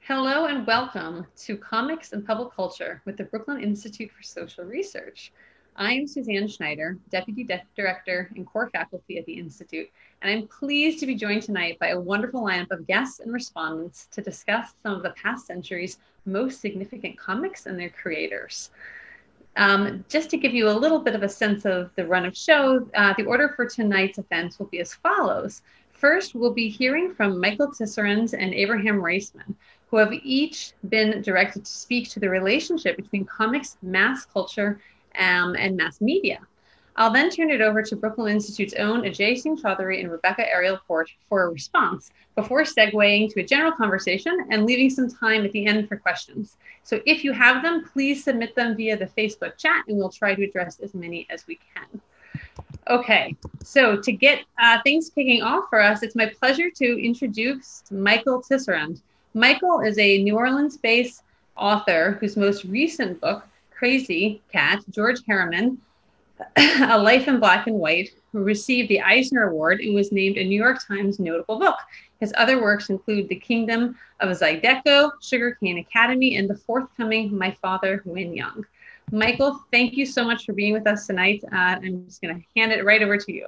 Hello and welcome to Comics and Public Culture with the Brooklyn Institute for Social Research. I am Suzanne Schneider, Deputy Director and Core Faculty at the Institute, and I'm pleased to be joined tonight by a wonderful lineup of guests and respondents to discuss some of the past century's most significant comics and their creators. Just to give you a little bit of a sense of the run of show, the order for tonight's events will be as follows. First, we'll be hearing from Michael Tisserand and Abraham Riesman, who have each been directed to speak to the relationship between comics, mass culture, and mass media. I'll then turn it over to Brooklyn Institute's own Ajay Singh Chaudhary and Rebecca Ariel Porte for a response, before segueing to a general conversation and leaving some time at the end for questions. So if you have them, please submit them via the Facebook chat, and we'll try to address as many as we can. Okay, so to get things kicking off for us, it's my pleasure to introduce Michael Tisserand. Michael is a New Orleans-based author whose most recent book, Krazy Kat, George Herriman, A Life in Black and White, received the Eisner Award and was named a New York Times notable book. His other works include The Kingdom of Zydeco, Sugarcane Academy, and the forthcoming My Father, When Young. Michael, thank you so much for being with us tonight. I'm just going to hand it right over to you.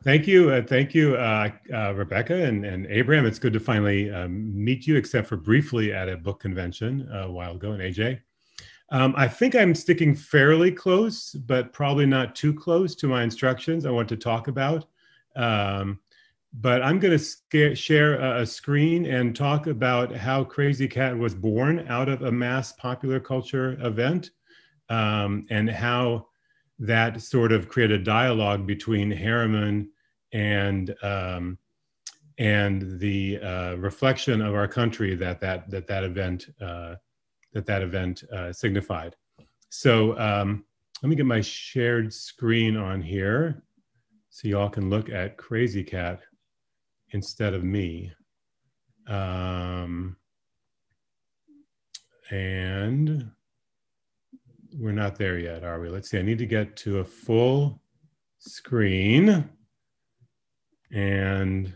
Thank you, Rebecca and Abraham. It's good to finally meet you, except for briefly at a book convention a while ago, and AJ. I think I'm sticking fairly close, but probably not too close to my instructions I want to talk about. But I'm going to share a screen and talk about how Krazy Kat was born out of a mass popular culture event, and how that sort of created a dialogue between Herriman and the reflection of our country that event signified. So let me get my shared screen on here so y'all can look at Krazy Kat instead of me. And we're not there yet, are we? Let's see, I need to get to a full screen. And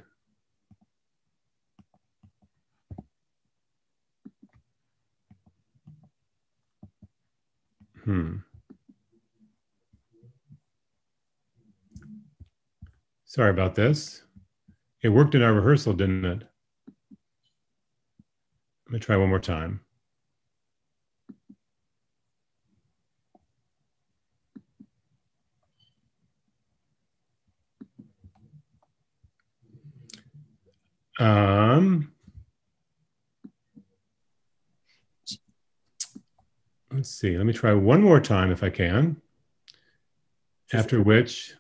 sorry about this. It worked in our rehearsal, didn't it? Let me try one more time. Let's see, let me try one more time if I can. After which,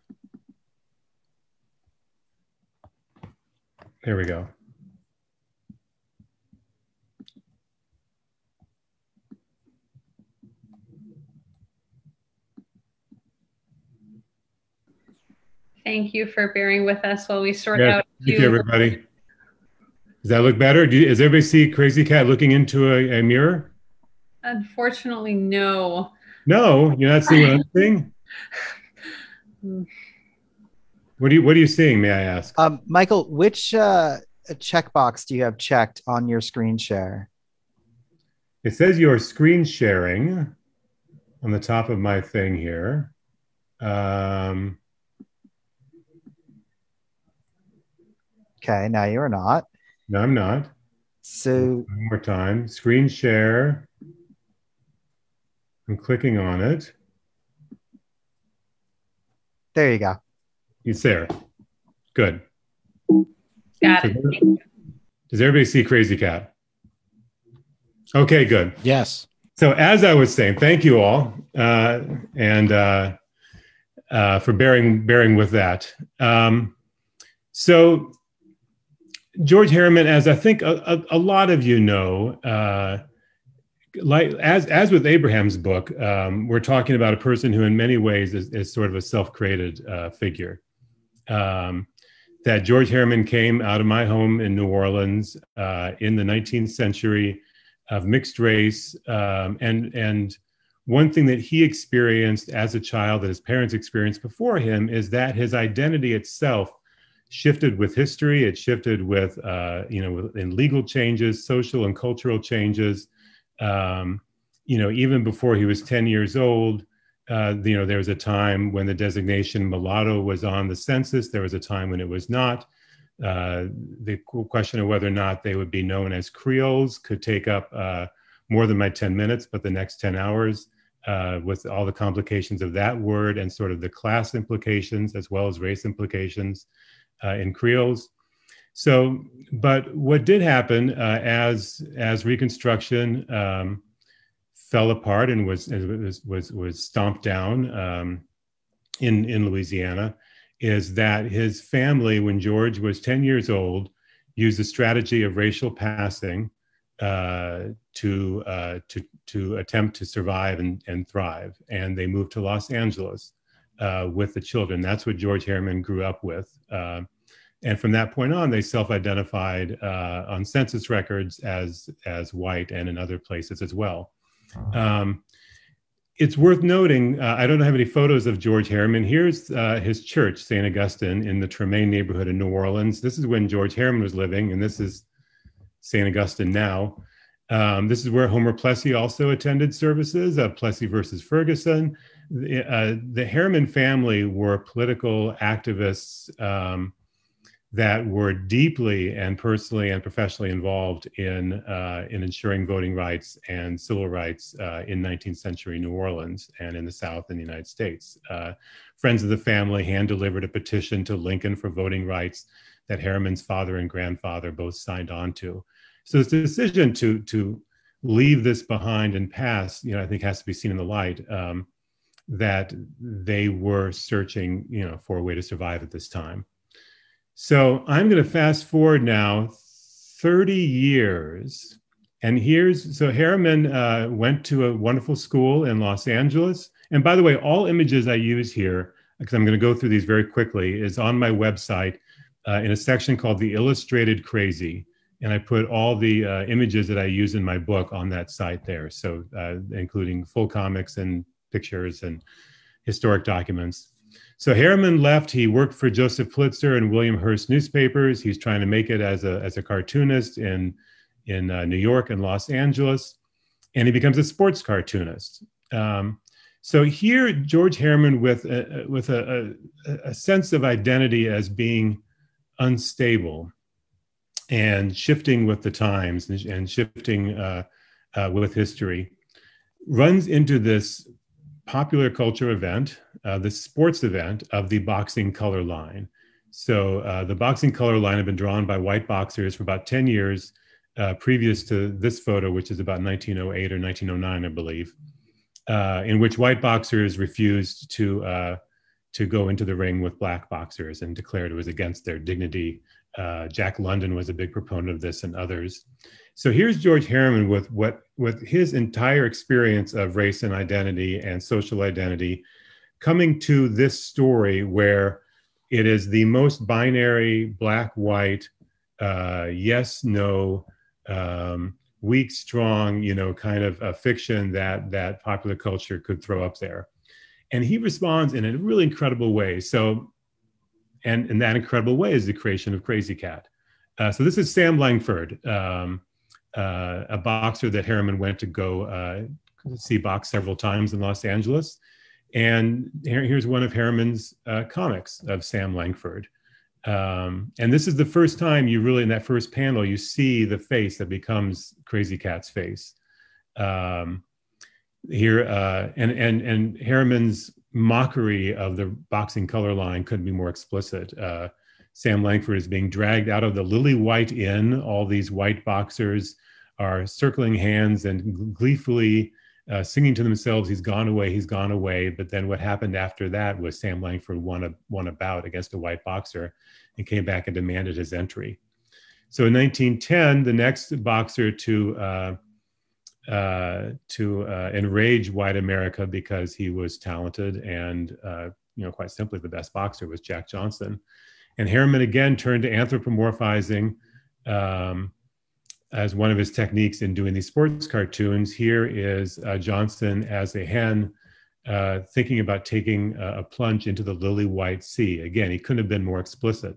there we go. Thank you for bearing with us while we sort out. Thank you, everybody. Does that look better? Does everybody see Krazy Kat looking into a mirror? Unfortunately, no. No, you're not seeing what I'm seeing? What are you seeing, may I ask? Michael, which checkbox do you have checked on your screen share? It says you're screen sharing on the top of my thing here. Okay, now you're not. No, I'm not. So one more time, screen share. I'm clicking on it. There you go. It's there. Good. Got it. Does everybody see Krazy Kat? Okay, good. Yes. So as I was saying, thank you all, and for bearing with that. So George Herriman, as I think a lot of you know, like as with Abraham's book, we're talking about a person who in many ways is sort of a self-created figure. That George Herriman came out of my home in New Orleans in the 19th century, of mixed race, and one thing that he experienced as a child that his parents experienced before him is that his identity itself shifted with history. It shifted with, in legal changes, social and cultural changes. Even before he was 10 years old, there was a time when the designation mulatto was on the census. There was a time when it was not. The question of whether or not they would be known as Creoles could take up more than my 10 minutes, but the next 10 hours, with all the complications of that word and sort of the class implications as well as race implications in Creoles. So, but what did happen as Reconstruction fell apart and was stomped down in Louisiana, is that his family, when George was 10 years old, used the strategy of racial passing to attempt to survive and thrive. And they moved to Los Angeles with the children. That's what George Herriman grew up with. And from that point on, they self-identified on census records as white, and in other places as well. It's worth noting, I don't have any photos of George Herriman. Here's his church, St. Augustine, in the Tremaine neighborhood in New Orleans. This is when George Herriman was living, and this is St. Augustine now. This is where Homer Plessy also attended services, Plessy versus Ferguson. The Herriman family were political activists that were deeply and personally and professionally involved in ensuring voting rights and civil rights in 19th century New Orleans and in the South in the United States. Friends of the family hand-delivered a petition to Lincoln for voting rights that Herriman's father and grandfather both signed on to. So the decision to leave this behind and pass, I think has to be seen in the light that they were searching, for a way to survive at this time. So I'm going to fast forward now 30 years. And so Herriman went to a wonderful school in Los Angeles. And by the way, all images I use here, because I'm going to go through these very quickly, is on my website in a section called The Illustrated Krazy. And I put all the images that I use in my book on that site there. So including full comics and pictures and historic documents. So Herriman left. He worked for Joseph Pulitzer and William Hearst newspapers. He's trying to make it as a cartoonist in New York and Los Angeles. And he becomes a sports cartoonist. So here, George Herriman with a sense of identity as being unstable and shifting with the times and shifting with history, runs into this popular culture event, the sports event of the boxing color line. So the boxing color line had been drawn by white boxers for about 10 years previous to this photo, which is about 1908 or 1909, I believe, in which white boxers refused to go into the ring with black boxers and declared it was against their dignity. Jack London was a big proponent of this and others. So here's George Herriman with his entire experience of race and identity and social identity coming to this story where it is the most binary, black, white, yes, no, weak, strong, kind of a fiction that popular culture could throw up there. And he responds in a really incredible way. So, and that incredible way is the creation of Krazy Kat. So this is Sam Langford, a boxer that Herriman went to go see box several times in Los Angeles. And here's one of Herriman's comics of Sam Langford. And this is the first time you really, in that first panel, you see the face that becomes Krazy Kat's face. Here, and Herriman's mockery of the boxing color line couldn't be more explicit. Sam Langford is being dragged out of the Lily White Inn. All these white boxers are circling hands and gleefully singing to themselves, he's gone away, he's gone away. But then what happened after that was Sam Langford won a bout against a white boxer and came back and demanded his entry. So in 1910, the next boxer to enrage white America because he was talented and, quite simply the best boxer was Jack Johnson. And Herriman again turned to anthropomorphizing as one of his techniques in doing these sports cartoons. Here is Johnson as a hen thinking about taking a plunge into the lily white sea. Again, he couldn't have been more explicit.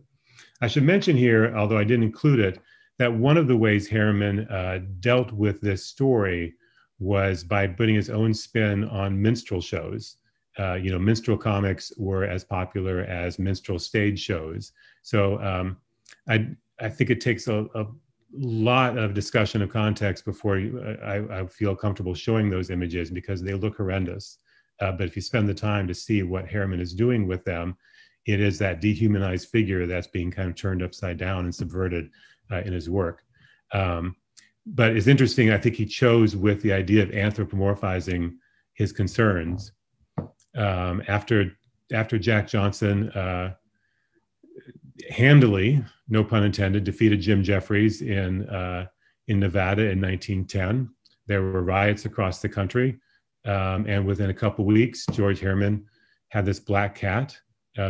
I should mention here, although I didn't include it, that one of the ways Herriman dealt with this story was by putting his own spin on minstrel shows. Minstrel comics were as popular as minstrel stage shows. So I think it takes a lot of discussion of context before I feel comfortable showing those images, because they look horrendous. But if you spend the time to see what Herriman is doing with them, it is that dehumanized figure that's being kind of turned upside down and subverted in his work. But it's interesting, I think he chose with the idea of anthropomorphizing his concerns. After Jack Johnson handily, no pun intended, defeated Jim Jeffries in Nevada in 1910, there were riots across the country. And within a couple of weeks, George Herriman had this black cat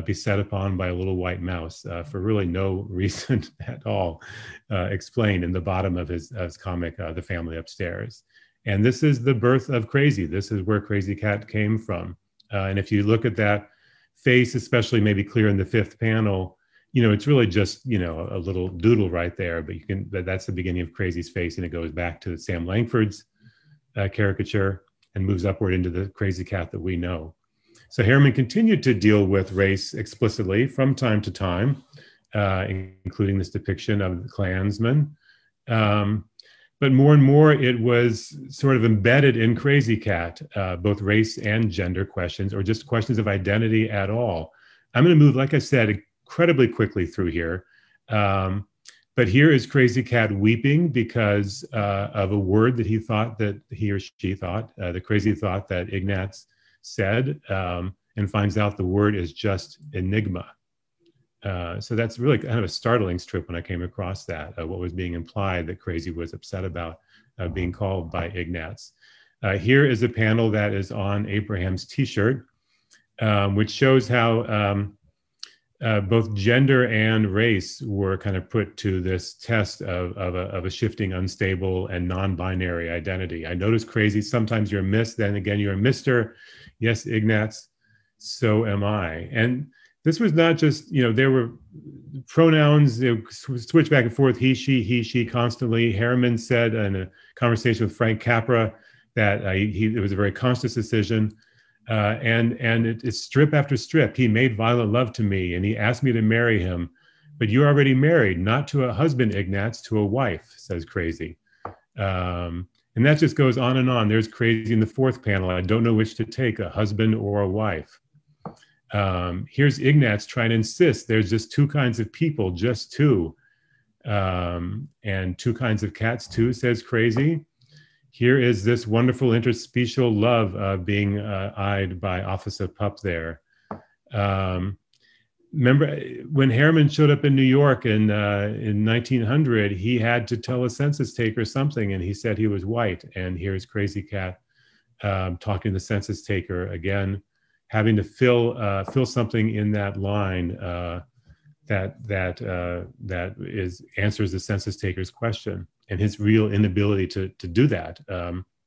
be set upon by a little white mouse for really no reason at all, explained in the bottom of his comic, The Family Upstairs. And this is the birth of Krazy. This is where Krazy Kat came from. And if you look at that face, especially maybe clear in the fifth panel, it's really just, a little doodle right there, but that's the beginning of Krazy's face, and it goes back to Sam Langford's caricature and moves upward into the Krazy Kat that we know. So Herriman continued to deal with race explicitly from time to time, including this depiction of the Klansman. But more and more, it was sort of embedded in Krazy Kat, both race and gender questions, or just questions of identity at all. I'm going to move, like I said, incredibly quickly through here. But here is Krazy Kat weeping because of a word that he or she thought, the Krazy thought that Ignatz said, and finds out the word is just enigma. So that's really kind of a startling strip when I came across that, what was being implied that Krazy was upset about being called by Ignatz. Here is a panel that is on Abraham's t-shirt, which shows how both gender and race were kind of put to this test of a shifting, unstable, and non-binary identity. I noticed Krazy, sometimes you're a miss, then again you're a mister. Yes, Ignatz, so am I. And this was not just, there were pronouns, switch back and forth, he, she constantly. Herriman said in a conversation with Frank Capra that it was a very conscious decision. And it's strip after strip. He made violent love to me and he asked me to marry him. But you're already married, not to a husband, Ignatz, to a wife, says Krazy. And that just goes on and on. There's Krazy in the fourth panel. I don't know which to take, a husband or a wife. Here's Ignatz trying to insist there's just two kinds of people, just two. And two kinds of cats too, says Krazy. Here is this wonderful interspecial love being eyed by Officer Pup there. Remember when Herriman showed up in New York in 1900, he had to tell a census taker something, and he said he was white. And here's Krazy Kat talking to the census taker again, having to fill something in that line that answers the census taker's question, and his real inability to do that.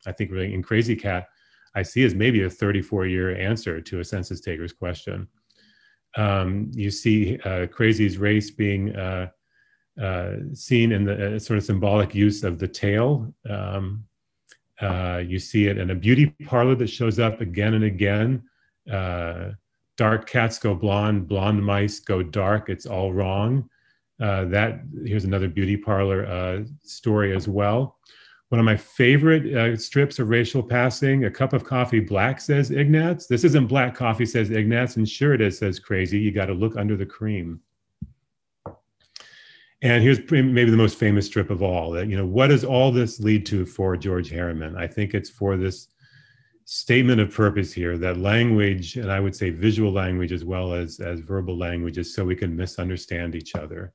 I think really in Krazy Kat, I see as maybe a 34-year answer to a census taker's question. You see Krazy's race being seen in the sort of symbolic use of the tail. You see it in a beauty parlor that shows up again and again. Dark cats go blonde, blonde mice go dark, it's all wrong. Here's another beauty parlor story as well. One of my favorite strips of racial passing, a cup of coffee black, says Ignatz. This isn't black coffee, says Ignatz, and sure it is, says Krazy. You got to look under the cream. And here's maybe the most famous strip of all, that, what does all this lead to for George Herriman? I think it's for this statement of purpose here, that language, and I would say visual language as well as verbal language, is so we can misunderstand each other.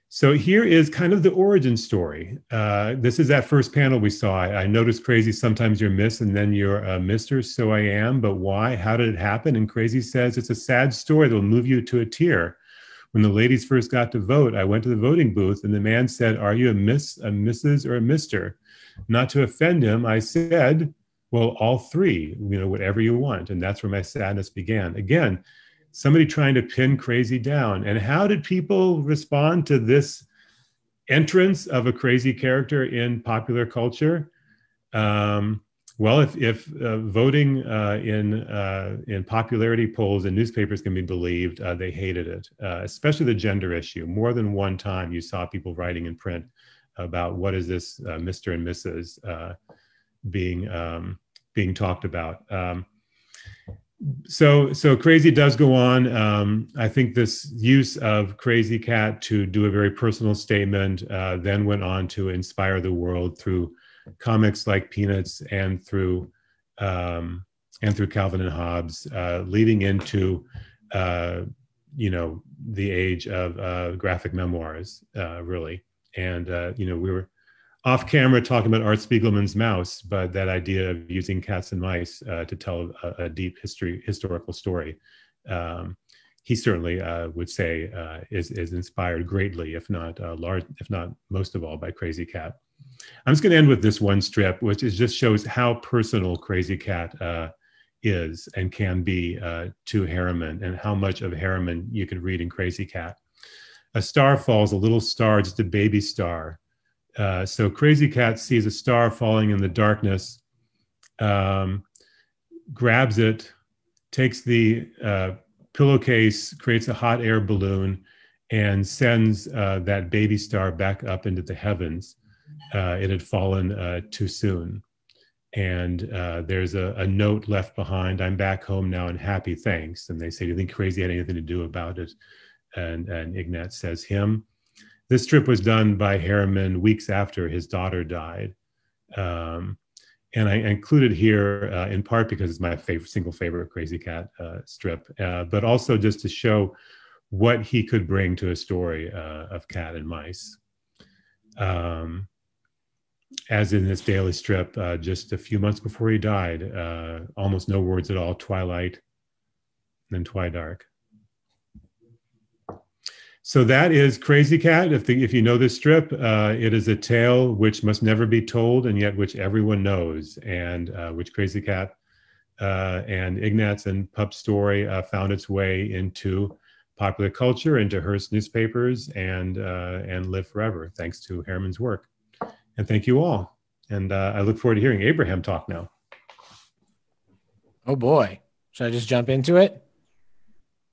So here is kind of the origin story. This is that first panel we saw. I noticed Krazy, sometimes you're Miss and then you're a Mister, so I am, but why? How did it happen? And Krazy says, it's a sad story that will move you to a tear. When the ladies first got to vote, I went to the voting booth and the man said, are you a Miss, a Mrs., or a Mister? Not to offend him, I said, well, all three, whatever you want. And that's where my sadness began. Again, somebody trying to pin Krazy down. And how did people respond to this entrance of a crazy character in popular culture? Well, if voting in popularity polls in newspapers can be believed, they hated it, especially the gender issue. More than one time you saw people writing in print about what is this Mr. and Mrs. Being talked about. So Krazy does go on. I think this use of Krazy Kat to do a very personal statement then went on to inspire the world through comics like Peanuts and through Calvin and Hobbes, leading into the age of graphic memoirs, really. And we were off camera talking about Art Spiegelman's Mouse, but that idea of using cats and mice to tell a deep historical story, he certainly would say is inspired greatly, if not most of all, by Krazy Kat. I'm just going to end with this one strip, which just shows how personal Krazy Kat is and can be to Herriman, and how much of Herriman you can read in Krazy Kat. A star falls, a little star, just a baby star. So Krazy Kat sees a star falling in the darkness, grabs it, takes the pillowcase, creates a hot air balloon, and sends that baby star back up into the heavens. It had fallen too soon. And there's a note left behind. I'm back home now and happy, thanks. And they say, do you think Krazy had anything to do about it? And Ignatz says, him. This strip was done by Herriman weeks after his daughter died. And I included here in part because it's my single favorite Krazy Kat strip, but also just to show what he could bring to a story of cat and mice. As in this daily strip, just a few months before he died, almost no words at all, twilight, and then twi-dark. So that is Krazy Kat. If you know this strip, it is a tale which must never be told, and yet which everyone knows, and which Krazy Kat and Ignatz and Pup's story found its way into popular culture, into Hearst newspapers, and live forever, thanks to Herriman's work. And thank you all. And I look forward to hearing Abraham talk now. Oh boy. Should I just jump into it?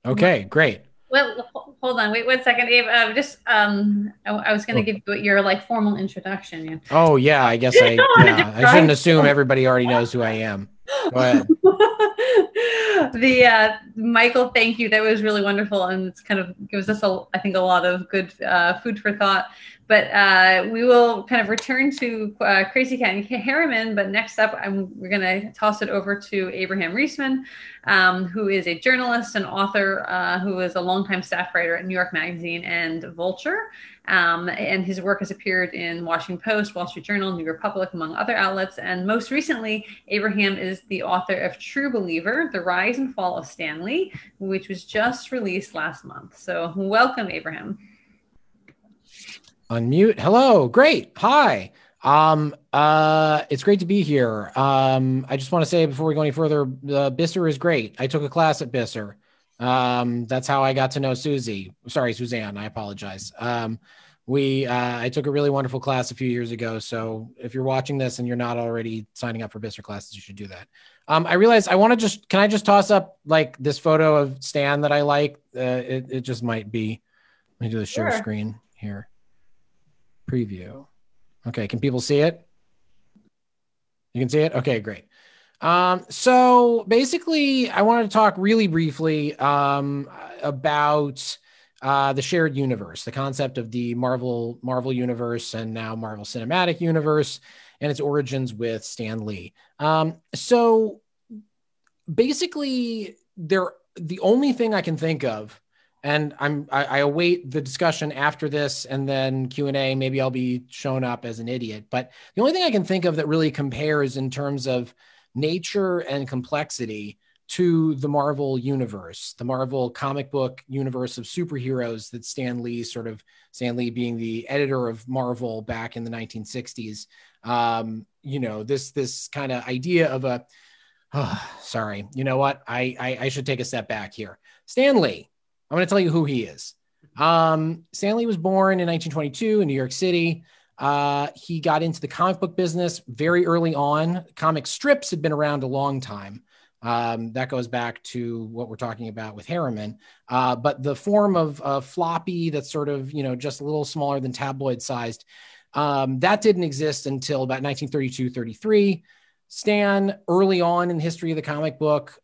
Okay, great. Well, hold on. Wait 1 second, Abe. I was going to give you your formal introduction. Oh yeah, I guess I shouldn't assume everybody already knows who I am. Go ahead. Michael, thank you. That was really wonderful, and it's kind of gives us I think a lot of good food for thought. But we will kind of return to Krazy Kat and Herriman. But next up, we're going to toss it over to Abraham Riesman, who is a journalist and author who is a longtime staff writer at New York Magazine and Vulture. And his work has appeared in Washington Post, Wall Street Journal, New Republic, among other outlets. And most recently, Abraham is the author of True Believer, The Rise and Fall of Stan Lee, which was just released last month. So welcome, Abraham. Unmute. Hello. Great. Hi. It's great to be here. I just want to say before we go any further, BISR is great. I took a class at BISR. That's how I got to know Suzanne. I apologize. I took a really wonderful class a few years ago. So if you're watching this and you're not already signing up for BISR classes, you should do that. I realized can I just toss up this photo of Stan that I like? It just might be, let me do the share screen here. Preview. Okay. Can people see it? You can see it? Okay, great. So basically I wanted to talk really briefly about the shared universe, the concept of the Marvel universe and now Marvel Cinematic Universe and its origins with Stan Lee. So basically the only thing I can think of, and I await the discussion after this and then Q&A, maybe I'll be shown up as an idiot, but the only thing I can think of that really compares in terms of nature and complexity to the Marvel universe, the Marvel comic book universe of superheroes that Stan Lee being the editor of Marvel back in the 1960s. This kind of idea of sorry, you know what? I should take a step back here. Stan Lee. I'm going to tell you who he is. Stan Lee was born in 1922 in New York City. He got into the comic book business very early on. Comic strips had been around a long time. That goes back to what we're talking about with Herriman. But the form of floppy that's sort of, just a little smaller than tabloid sized, that didn't exist until about 1932, 33. Stan, early on in the history of the comic book,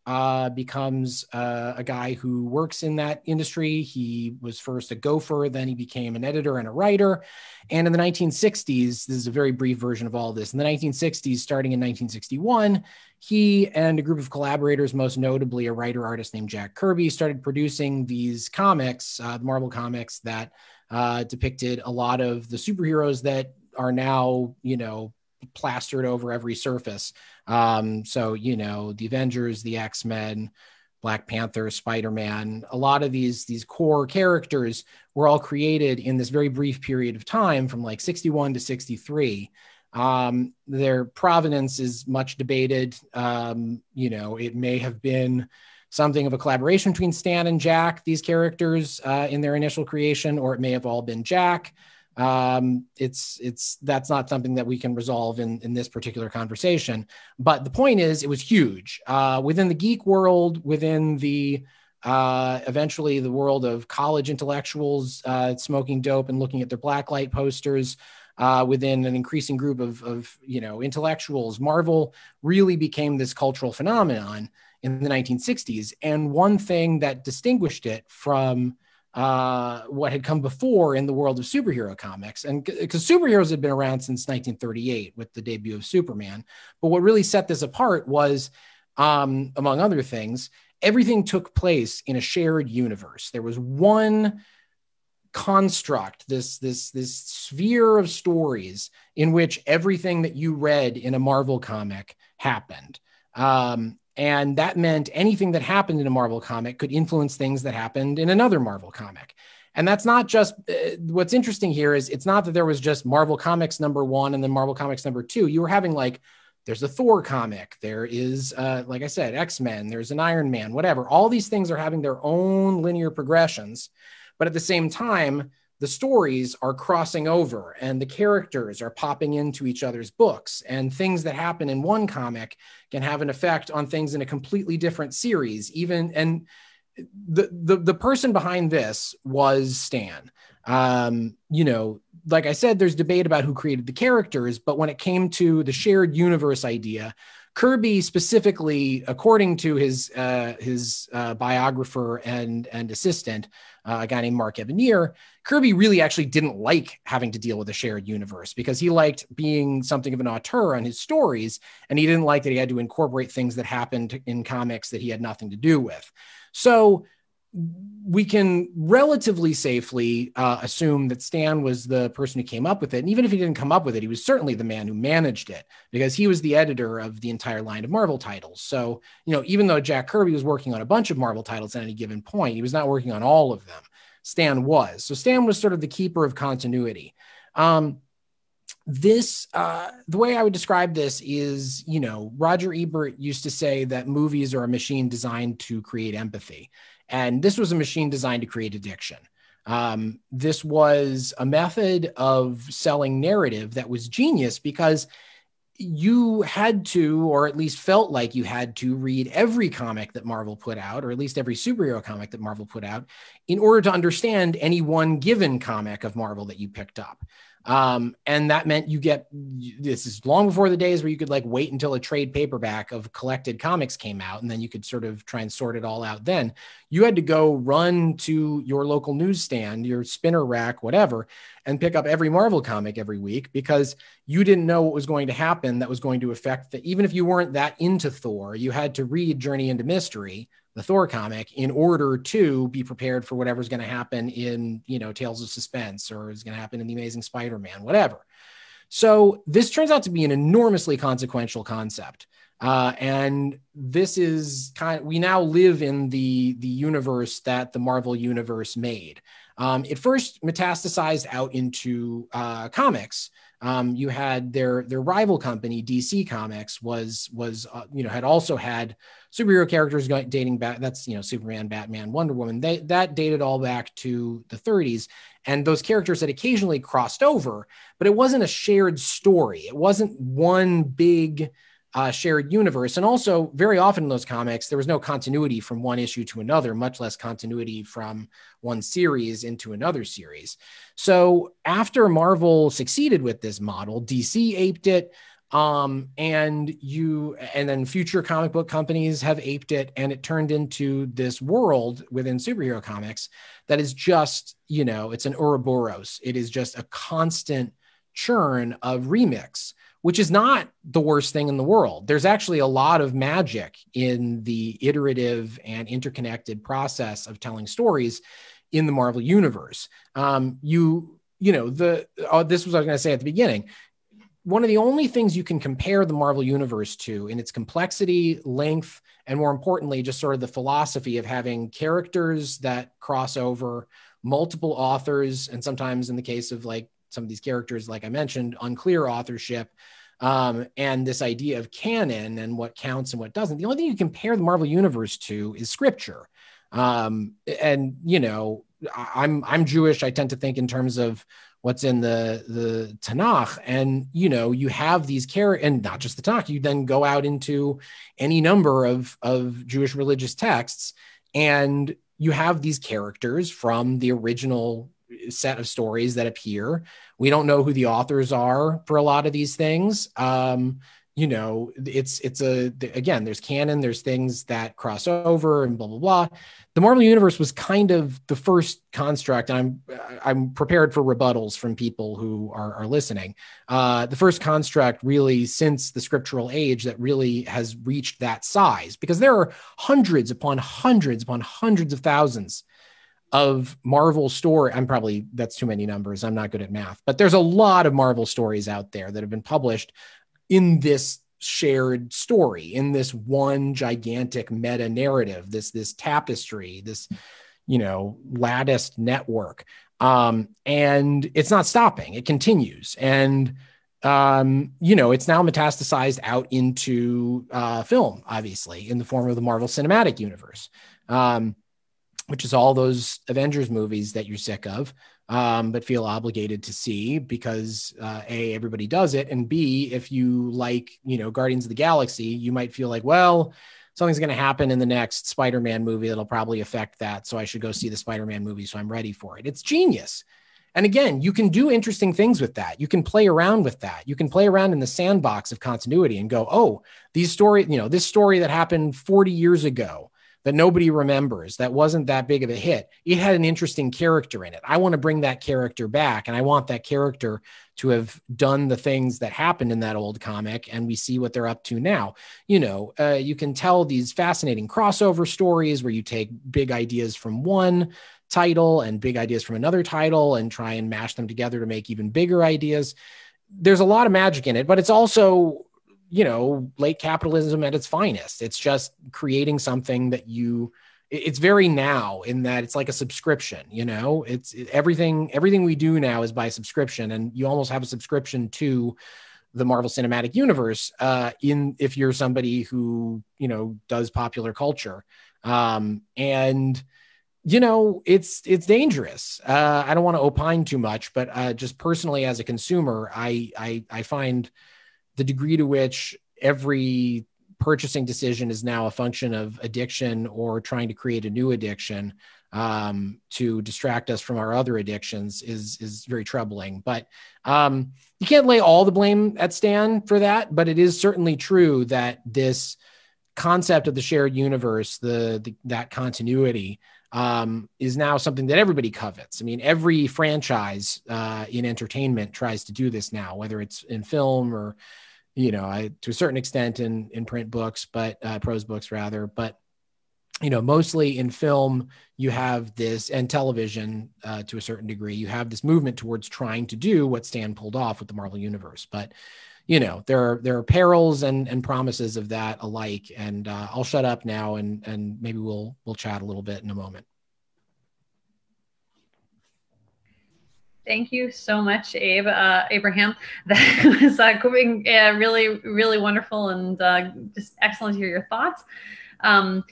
becomes a guy who works in that industry. He was first a gopher, then he became an editor and a writer. And in the 1960s, this is a very brief version of all this. In the 1960s, starting in 1961, he and a group of collaborators, most notably a writer-artist named Jack Kirby, started producing these comics, the Marvel comics that depicted a lot of the superheroes that are now, plastered over every surface. So, the Avengers, the X-Men, Black Panther, Spider-Man, a lot of these core characters were all created in this very brief period of time from like 61 to 63. Their provenance is much debated. It may have been something of a collaboration between Stan and Jack, these characters in their initial creation, or it may have all been Jack. That's not something that we can resolve in this particular conversation. But the point is, it was huge within the geek world, within the eventually the world of college intellectuals smoking dope and looking at their blacklight posters. Within an increasing group of intellectuals, Marvel really became this cultural phenomenon in the 1960s. And one thing that distinguished it from what had come before in the world of superhero comics, and because superheroes had been around since 1938 with the debut of Superman, but what really set this apart was, among other things, everything took place in a shared universe. There was one construct, this sphere of stories in which everything that you read in a Marvel comic happened. And that meant anything that happened in a Marvel comic could influence things that happened in another Marvel comic. And that's not just, what's interesting here is it's not that there was just Marvel Comics #1 and then Marvel Comics #2. You were having there's a Thor comic, there is, like I said, X-Men, there's an Iron Man, whatever. All these things are having their own linear progressions. But at the same time, the stories are crossing over and the characters are popping into each other's books, and things that happen in one comic can have an effect on things in a completely different series. And the person behind this was Stan. Like I said, there's debate about who created the characters, but when it came to the shared universe idea, Kirby specifically, according to his biographer and assistant, a guy named Mark Evanier, Kirby really actually didn't like having to deal with a shared universe because he liked being something of an auteur on his stories, and he didn't like that he had to incorporate things that happened in comics that he had nothing to do with. So we can relatively safely assume that Stan was the person who came up with it. And even if he didn't come up with it, he was certainly the man who managed it because he was the editor of the entire line of Marvel titles. So, even though Jack Kirby was working on a bunch of Marvel titles at any given point, he was not working on all of them. Stan was. So Stan was sort of the keeper of continuity. The way I would describe this is, Roger Ebert used to say that movies are a machine designed to create empathy. And this was a machine designed to create addiction. This was a method of selling narrative that was genius because you had to, or at least felt like you had to, read every comic that Marvel put out, or at least every superhero comic that Marvel put out, in order to understand any one given comic of Marvel that you picked up. And that meant this is long before the days where you could wait until a trade paperback of collected comics came out, and then you could sort of try and sort it all out. Then you had to go run to your local newsstand, your spinner rack, whatever, and pick up every Marvel comic every week because you didn't know what was going to happen that was going to affect that. Even if you weren't that into Thor, you had to read Journey into Mystery, the Thor comic, in order to be prepared for whatever's going to happen in, Tales of Suspense, or is going to happen in The Amazing Spider-Man, whatever. So this turns out to be an enormously consequential concept. And this is we now live in the universe that the Marvel universe made. It first metastasized out into comics You had their rival company, DC Comics, was had also had superhero characters dating back. That's Superman, Batman, Wonder Woman. That dated all back to the 30s, and those characters had occasionally crossed over, but it wasn't a shared story. It wasn't one big shared universe. And also, very often in those comics, there was no continuity from one issue to another, much less continuity from one series into another series. So after Marvel succeeded with this model, DC aped it, and then future comic book companies have aped it, and it turned into this world within superhero comics that is just, it's an Ouroboros. It is just a constant churn of remix, which is not the worst thing in the world. There's actually a lot of magic in the iterative and interconnected process of telling stories in the Marvel universe. This was what I was going to say at the beginning. One of the only things you can compare the Marvel universe to in its complexity, length, and more importantly, just sort of the philosophy of having characters that cross over, multiple authors, and sometimes in the case of like some of these characters, like I mentioned, unclear authorship, and this idea of canon and what counts and what doesn't. The only thing you compare the Marvel universe to is scripture. I'm Jewish. I tend to think in terms of what's in the Tanakh, and you have these characters, and not just the Tanakh. You then go out into any number of Jewish religious texts, and you have these characters from the original set of stories that appear. We don't know who the authors are for a lot of these things. Again, there's canon, there's things that cross over and blah, blah, blah. The Marvel universe was kind of the first construct, and I'm prepared for rebuttals from people who are listening. The first construct really since the scriptural age that really has reached that size, because there are hundreds upon hundreds upon hundreds of thousands of Marvel story. That's too many numbers. I'm not good at math, but there's a lot of Marvel stories out there that have been published in this shared story, in this one gigantic meta narrative, this tapestry, this, latticed network. And it's not stopping. It continues. And, it's now metastasized out into film, obviously, in the form of the Marvel Cinematic Universe. Which is all those Avengers movies that you're sick of, but feel obligated to see because A, everybody does it, and B, if you like, Guardians of the Galaxy, you might feel like, well, something's going to happen in the next Spider-Man movie that'll probably affect that, so I should go see the Spider-Man movie so I'm ready for it. It's genius. And again, you can do interesting things with that. You can play around with that. You can play around in the sandbox of continuity and go, oh, this story that happened 40 years ago, that nobody remembers, that wasn't that big of a hit. It had an interesting character in it. I want to bring that character back, and I want that character to have done the things that happened in that old comic, and we see what they're up to now. You can tell these fascinating crossover stories where you take big ideas from one title and big ideas from another title and try and mash them together to make even bigger ideas. There's a lot of magic in it, but it's also late capitalism at its finest. It's just creating something that it's very now in that it's like a subscription, it's everything we do now is by subscription, and you almost have a subscription to the Marvel Cinematic Universe if you're somebody who, does popular culture. It's dangerous. I don't want to opine too much, but just personally as a consumer, I find the degree to which every purchasing decision is now a function of addiction or trying to create a new addiction to distract us from our other addictions is very troubling. But you can't lay all the blame at Stan for that, but it is certainly true that this concept of the shared universe, that continuity, is now something that everybody covets. I mean, every franchise in entertainment tries to do this now, whether it's in film or, to a certain extent in print books, but prose books rather. But, mostly in film, you have this, and television to a certain degree, you have this movement towards trying to do what Stan pulled off with the Marvel Universe. But, there are perils and promises of that alike. And I'll shut up now and maybe we'll chat a little bit in a moment. Thank you so much, Abraham. That was going really, really wonderful and just excellent to hear your thoughts. I'm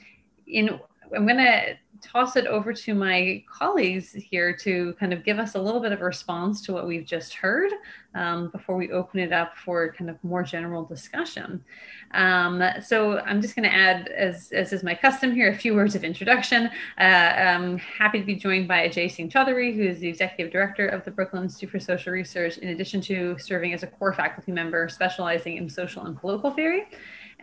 going to toss it over to my colleagues here to kind of give us a little bit of a response to what we've just heard before we open it up for kind of more general discussion. So I'm just going to add, as is my custom here, a few words of introduction. I'm happy to be joined by Ajay Singh Chaudhary, who is the Executive Director of the Brooklyn Institute for Social Research, in addition to serving as a core faculty member specializing in social and political theory.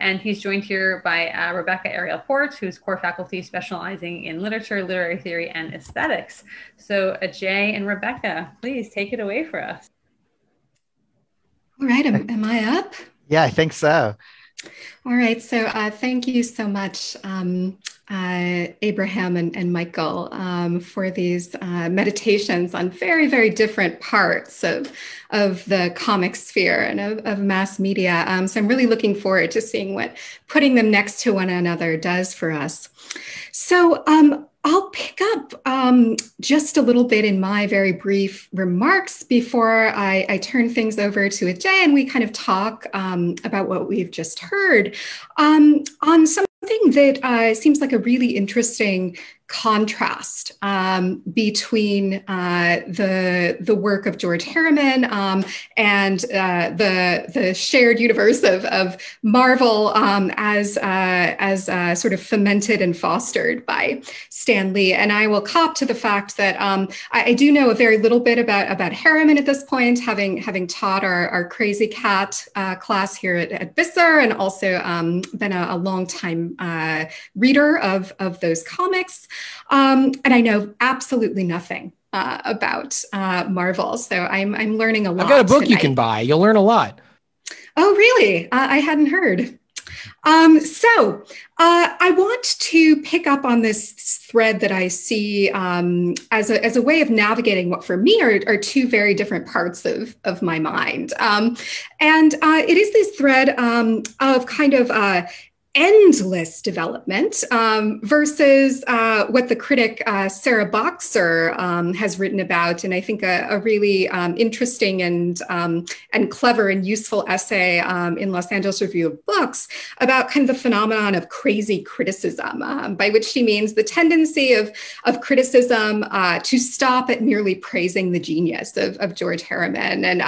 And he's joined here by Rebecca Ariel Porte, who's core faculty specializing in literature, literary theory, and aesthetics. So Ajay and Rebecca, please take it away for us. All right, am I up? Yeah, I think so. All right, so thank you so much, Abraham and Michael, for these meditations on very, very different parts of the comic sphere and of mass media. So I'm really looking forward to seeing what putting them next to one another does for us. So I'll pick up just a little bit in my very brief remarks before I turn things over to Ajay and we kind of talk about what we've just heard on something that seems like a really interesting contrast between the work of George Herriman and the shared universe of Marvel as sort of fomented and fostered by Stan Lee. And I will cop to the fact that I do know a very little bit about Herriman at this point, having taught our Krazy Kat class here at BISR, and also been a long time reader of those comics. And I know absolutely nothing about Marvel, so I'm learning a lot. I've got a book tonight. You can buy. You'll learn a lot. Oh, really? I hadn't heard. So I want to pick up on this thread that I see as a way of navigating what for me are two very different parts of my mind. And it is this thread of kind of endless development versus what the critic Sarah Boxer has written about, and I think a really interesting and clever and useful essay in Los Angeles Review of Books about kind of the phenomenon of crazy criticism, by which she means the tendency of criticism to stop at merely praising the genius of George Herriman, and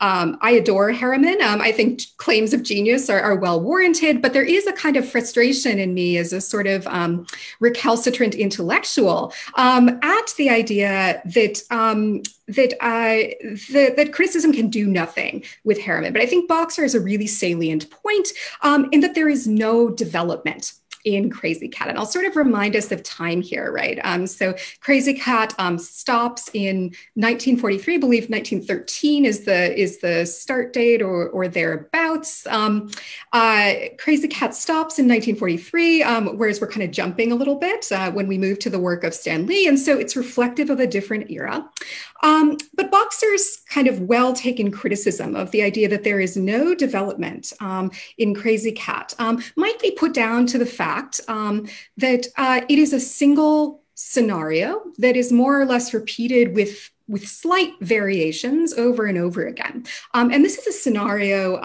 I adore Herriman. I think claims of genius are well warranted, but there is a kind of frustration in me as a sort of recalcitrant intellectual at the idea that criticism can do nothing with Herriman. But I think Boxer has a really salient point in that there is no development in Krazy Kat. And I'll sort of remind us of time here, right? So Krazy Kat stops in 1943, I believe 1913 is the start date or thereabouts. Krazy Kat stops in 1943, whereas we're kind of jumping a little bit when we move to the work of Stan Lee. And so it's reflective of a different era. But Boxer's kind of well-taken criticism of the idea that there is no development in Krazy Kat might be put down to the fact that it is a single scenario that is more or less repeated with slight variations over and over again. And this is a scenario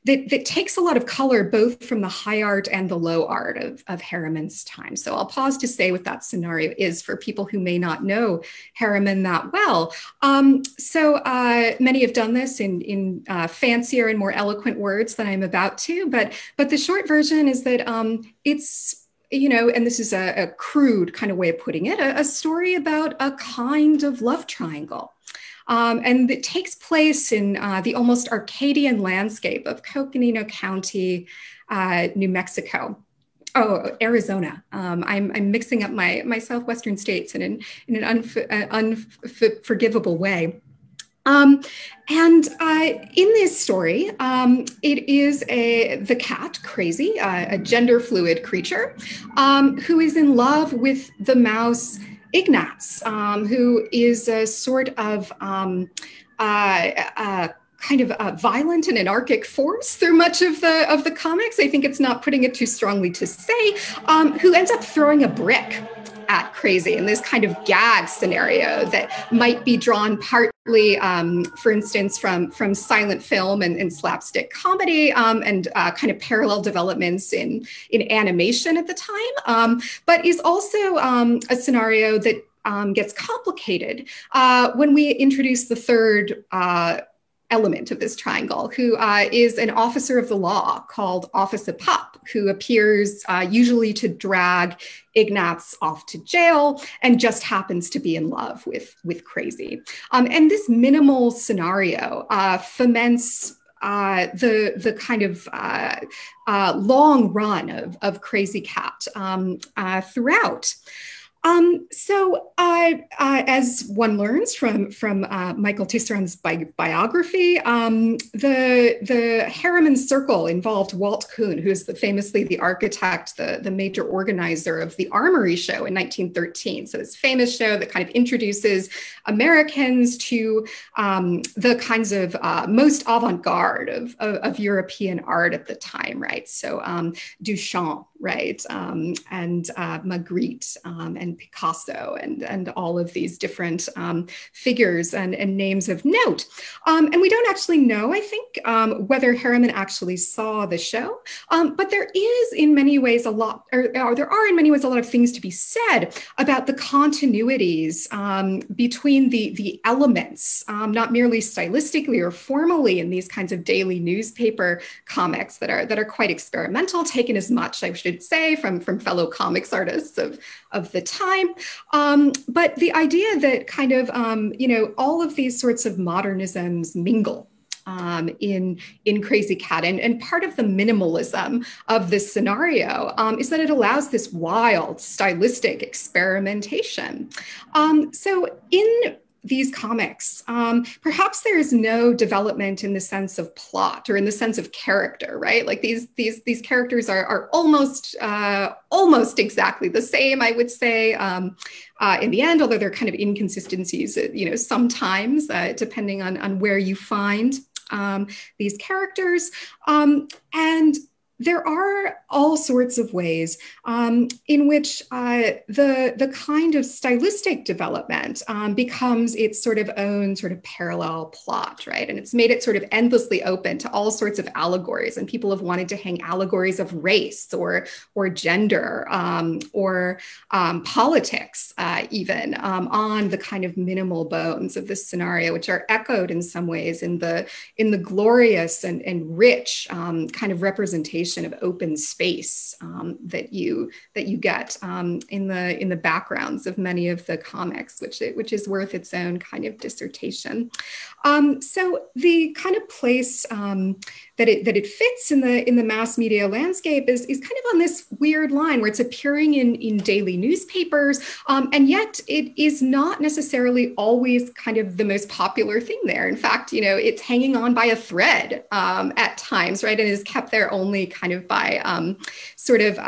that takes a lot of color both from the high art and the low art of Herriman's time. So I'll pause to say what that scenario is for people who may not know Herriman that well. So many have done this in fancier and more eloquent words than I'm about to, but the short version is that it's, you know, and this is a crude kind of way of putting it, a story about a kind of love triangle. And it takes place in the almost Arcadian landscape of Coconino County, New Mexico. Oh, Arizona. I'm mixing up my Southwestern states in an unforgivable way. And in this story, it is the cat, Krazy, a gender fluid creature, who is in love with the mouse, Ignatz, who is a sort of kind of a violent and anarchic force through much of the comics. I think it's not putting it too strongly to say, who ends up throwing a brick at Krazy and this kind of gag scenario that might be drawn partly, for instance, from silent film and slapstick comedy and kind of parallel developments in animation at the time, but is also a scenario that gets complicated when we introduce the third element of this triangle, who is an officer of the law called Officer Pop, who appears usually to drag Ignatz off to jail and just happens to be in love with Krazy. And this minimal scenario foments the kind of long run of Krazy Kat throughout. So as one learns from Michael Tisserand's biography, the Herriman circle involved Walt Kuhn, who is famously the architect, the major organizer of the Armory Show in 1913. So this famous show that kind of introduces Americans to the kinds of most avant-garde of European art at the time, right? So Duchamp, right, and Magritte, and Picasso, and all of these different figures and names of note. And we don't actually know, I think, whether Herriman actually saw the show, but there is in many ways a lot, or there are in many ways a lot of things to be said about the continuities between the elements, not merely stylistically or formally in these kinds of daily newspaper comics that are quite experimental, taken as much, I should say, from fellow comics artists of the time. But the idea that kind of, all of these sorts of modernisms mingle in Krazy Kat. And part of the minimalism of this scenario is that it allows this wild stylistic experimentation. So in these comics, perhaps there is no development in the sense of plot or in the sense of character, right? Like these characters are almost exactly the same, I would say, in the end, although there are kind of inconsistencies, sometimes depending on where you find these characters. And there are all sorts of ways in which the kind of stylistic development becomes its sort of own sort of parallel plot, right? And it's made it sort of endlessly open to all sorts of allegories. And people have wanted to hang allegories of race or gender or politics even on the kind of minimal bones of this scenario, which are echoed in some ways in the glorious and rich kind of representation of open space that you get in the backgrounds of many of the comics, which is worth its own kind of dissertation. So the kind of place that it fits in the mass media landscape is kind of on this weird line where it's appearing in daily newspapers, and yet it is not necessarily always kind of the most popular thing there. In fact, it's hanging on by a thread at times, right, and is kept there only kind of by sort of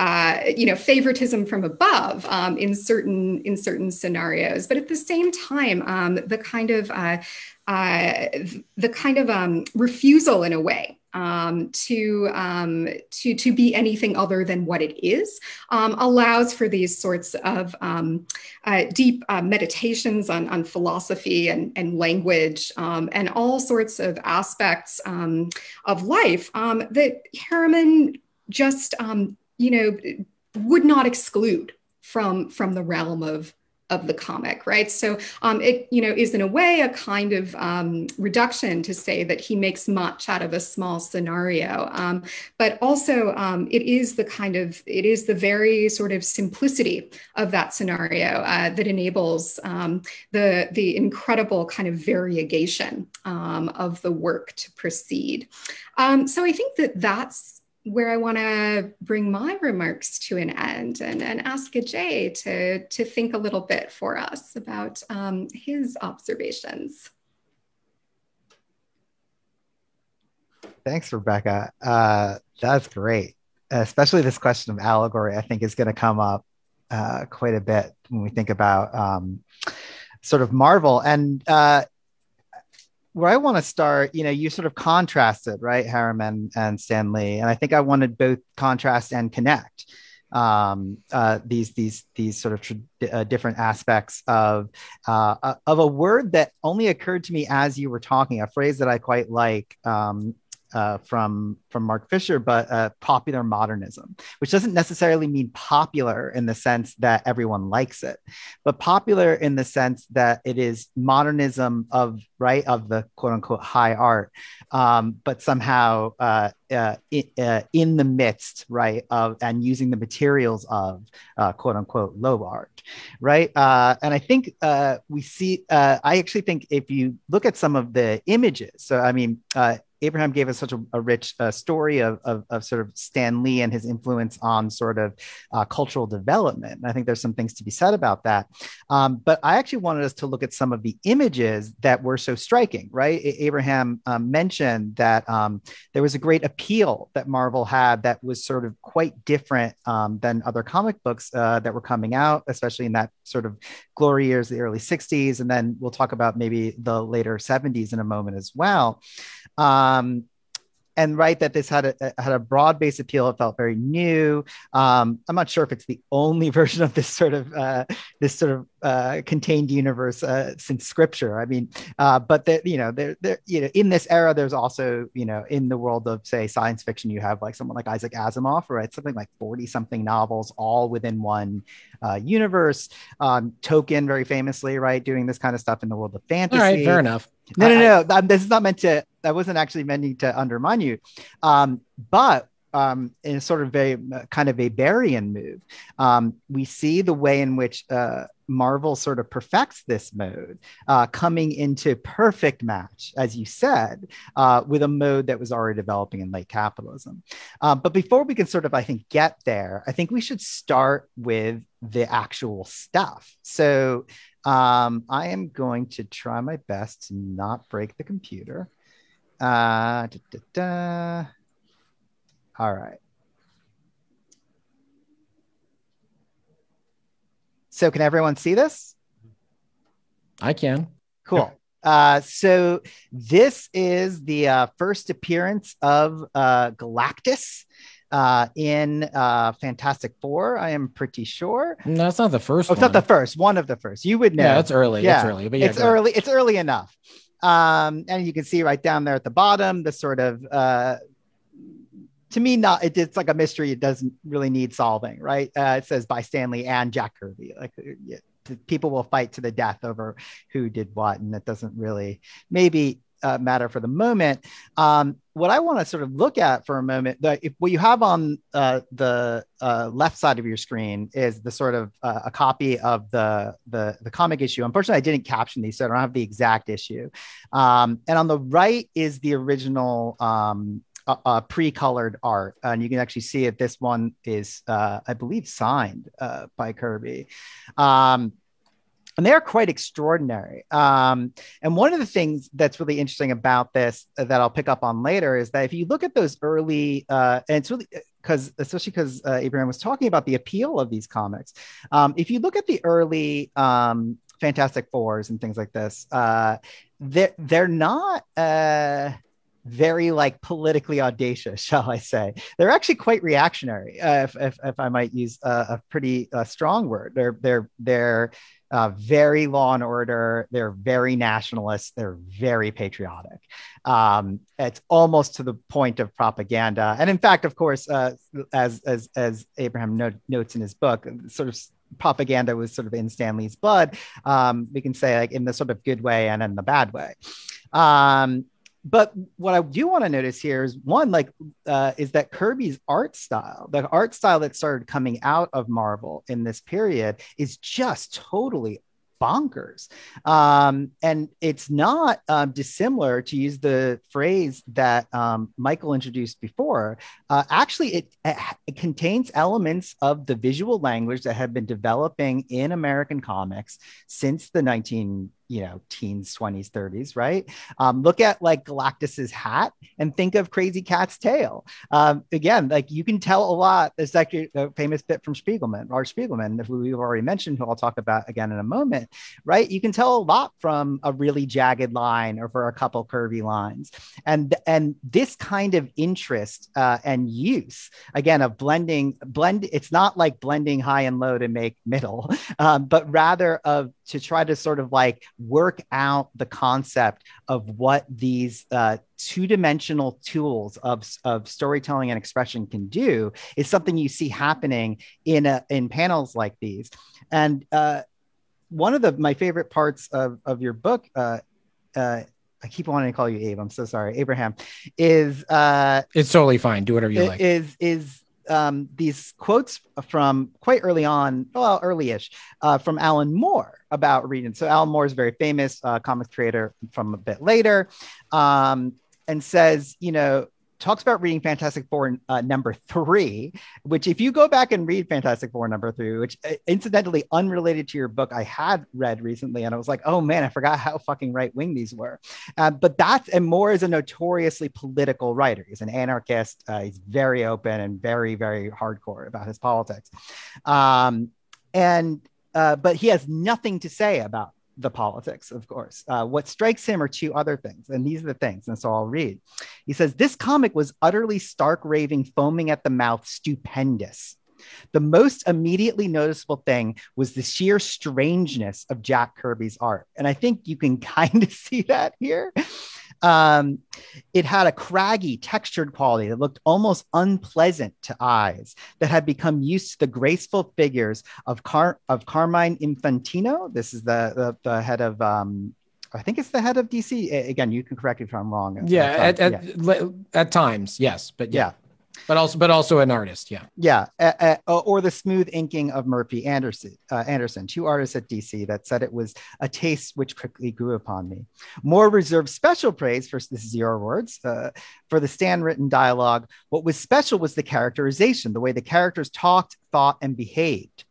favoritism from above in certain scenarios. But at the same time, the kind of refusal in a way to be anything other than what it is allows for these sorts of deep meditations on philosophy and language and all sorts of aspects of life that Herriman just would not exclude from the realm of the comic, right? So it is in a way a kind of reduction to say that he makes much out of a small scenario, but also it is the very sort of simplicity of that scenario that enables the incredible kind of variegation of the work to proceed. So I think that's where I want to bring my remarks to an end and ask Ajay to think a little bit for us about his observations. Thanks, Rebecca. That's great. Especially this question of allegory, I think is going to come up quite a bit when we think about sort of Marvel. And where I want to start, you sort of contrasted, right, Herriman and Stan Lee, and I think I wanted both contrast and connect, these sort of different aspects of a word that only occurred to me as you were talking, a phrase that I quite like. From Mark Fisher, but popular modernism, which doesn't necessarily mean popular in the sense that everyone likes it, but popular in the sense that it is modernism of the quote unquote high art, but somehow in the midst of and using the materials of quote unquote low art, right? And I think we see. I actually think if you look at some of the images, so I mean. Abraham gave us such a rich story of sort of Stan Lee and his influence on sort of cultural development. And I think there's some things to be said about that. But I actually wanted us to look at some of the images that were so striking, right? Abraham mentioned that there was a great appeal that Marvel had that was sort of quite different than other comic books that were coming out, especially in that sort of glory years, the early 60s. And then we'll talk about maybe the later 70s in a moment as well. And that this had a broad-based appeal. It felt very new. I'm not sure if it's the only version of this sort of contained universe since Scripture. I mean, but in this era, there's also in the world of say science fiction, you have like someone like Isaac Asimov, right? Something like 40-something novels all within one universe. Tolkien, very famously, right, doing this kind of stuff in the world of fantasy. All right, fair enough. No. This is not meant to. I wasn't actually meaning to undermine you, but in a sort of very kind of Weberian move, we see the way in which Marvel sort of perfects this mode, coming into perfect match, as you said, with a mode that was already developing in late capitalism. But before we can sort of, I think, get there, I think we should start with the actual stuff. So I am going to try my best to not break the computer. All right. So can everyone see this? I can. Cool. So this is the first appearance of Galactus in Fantastic Four, I am pretty sure. No, it's not the first. It's not the first. One of the first. You would know. Yeah, it's early. Yeah. It's early. But yeah, it's early. It's early enough. And you can see right down there at the bottom the sort of to me, it's like a mystery. It doesn't really need solving, right? It says by Stanley and Jack Kirby. Like people will fight to the death over who did what, and it doesn't really maybe matter for the moment. What I want to sort of look at for a moment, what you have on the left side of your screen is the sort of a copy of the comic issue. Unfortunately, I didn't caption these, so I don't have the exact issue. And on the right is the original pre-colored art, and you can actually see it. This one is, I believe, signed by Kirby. And they're quite extraordinary. And one of the things that's really interesting about this that I'll pick up on later is that if you look at those early, and it's really especially because Abraham was talking about the appeal of these comics. If you look at the early Fantastic Fours and things like this, they're not very like politically audacious, shall I say. They're actually quite reactionary, if I might use a pretty strong word. They're very law and order. They're very nationalist. They're very patriotic. It's almost to the point of propaganda. And in fact, of course, as Abraham notes in his book, sort of propaganda was sort of in Stan Lee's blood. We can say like in the sort of good way and in the bad way. But what I do want to notice here is one, is that Kirby's art style, the art style that started coming out of Marvel in this period, is just totally bonkers. And it's not dissimilar, to use the phrase that Michael introduced before. Actually, it contains elements of the visual language that have been developing in American comics since the teens, 20s, 30s, right? Look at like Galactus's hat and think of Krazy Kat's tail. Again, like you can tell a lot. There's actually a famous bit from Art Spiegelman, who we've already mentioned, who I'll talk about again in a moment, right? You can tell a lot from a really jagged line or for a couple curvy lines. And this kind of interest and use, again, of blend, it's not like blending high and low to make middle, but rather to try to sort of like work out the concept of what these two-dimensional tools of storytelling and expression can do is something you see happening in panels like these. And one of my favorite parts of your book, I keep wanting to call you Abe, I'm so sorry, Abraham, is it's totally fine. Do whatever you like. Is these quotes from quite early on, well, early-ish, from Alan Moore about reading. So Alan Moore is a very famous comics creator from a bit later, and says, talks about reading Fantastic Four number 3, which if you go back and read Fantastic Four number 3, which incidentally unrelated to your book, I had read recently, and I was like, oh man, I forgot how fucking right-wing these were. And Moore is a notoriously political writer. He's an anarchist. He's very open and very, very hardcore about his politics. But he has nothing to say about the politics, of course. What strikes him are two other things, and these are the things, and so I'll read. He says, this comic was utterly stark raving, foaming at the mouth, stupendous. The most immediately noticeable thing was the sheer strangeness of Jack Kirby's art. And I think you can kind of see that here. It had a craggy, textured quality that looked almost unpleasant to eyes, that had become used to the graceful figures of Carmine Infantino. This is the head of, I think it's the head of DC. Again, you can correct me if I'm wrong. Yeah, at times, yes, but yeah. But also an artist, or the smooth inking of Murphy Anderson, two artists at DC that said it was a taste which quickly grew upon me. Moore reserved special praise for, this is your words, for the stand-written dialogue. What was special was the characterization, the way the characters talked, thought, and behaved.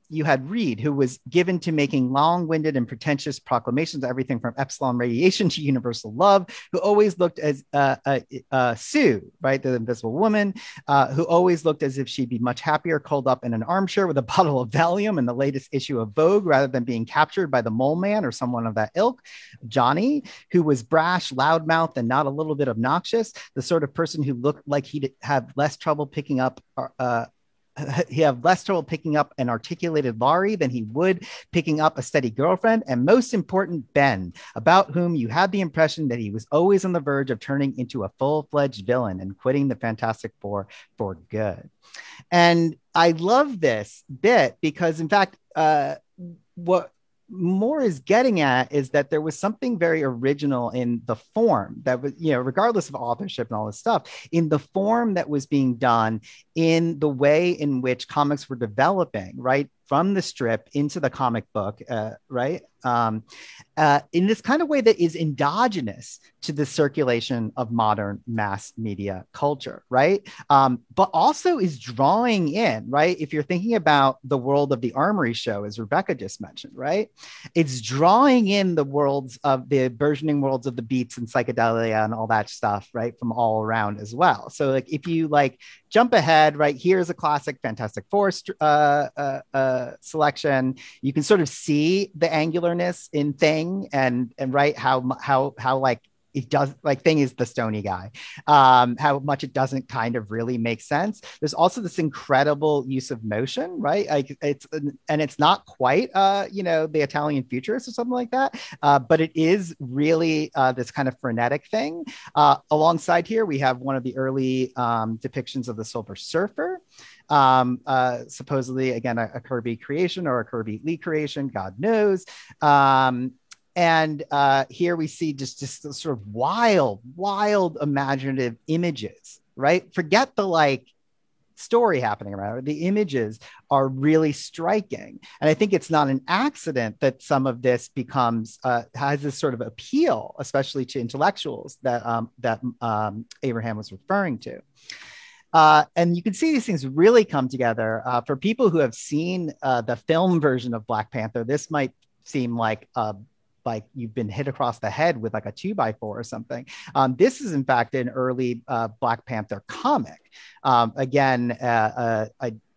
You had Reed, who was given to making long-winded and pretentious proclamations, everything from Epsilon radiation to universal love, who always looked as Sue, right, the invisible woman, who always looked as if she'd be much happier curled up in an armchair with a bottle of Valium in the latest issue of Vogue, rather than being captured by the mole man or someone of that ilk. Johnny, who was brash, loudmouthed, and not a little bit obnoxious, the sort of person who looked like he'd have less trouble picking up an articulated Laurie than he would picking up a steady girlfriend. And most important, Ben, about whom you had the impression that he was always on the verge of turning into a full-fledged villain and quitting the Fantastic Four for good. And I love this bit because, in fact, what Moore is getting at is that there was something very original in the form that was, regardless of authorship and all this stuff, in the form that was being done, in the way in which comics were developing, right, from the strip into the comic book, right, in this kind of way that is endogenous to the circulation of modern mass media culture, right? But also is drawing in, right? If you're thinking about the world of the Armory show, as Rebecca just mentioned, right? It's drawing in the worlds of the burgeoning worlds of the beats and psychedelia and all that stuff, right? From all around as well. So like, if you like jump ahead, right, here's a classic Fantastic Four selection. You can sort of see the angularness in Thing and right, how like it does, like Thing is the stony guy, how much it doesn't kind of really make sense. There's also this incredible use of motion, right? Like it's not quite the Italian futurist or something like that, but it is really this kind of frenetic thing. Alongside here we have one of the early depictions of the Silver Surfer, supposedly again a Kirby creation or a Kirby Lee creation, God knows. And here we see just sort of wild imaginative images, right? Forget the like story happening around it. The images are really striking. And I think it's not an accident that some of this becomes, has this sort of appeal, especially to intellectuals that Abraham was referring to. And you can see these things really come together. For people who have seen the film version of Black Panther, this might seem like you've been hit across the head with like a 2x4 or something. This is in fact an early Black Panther comic.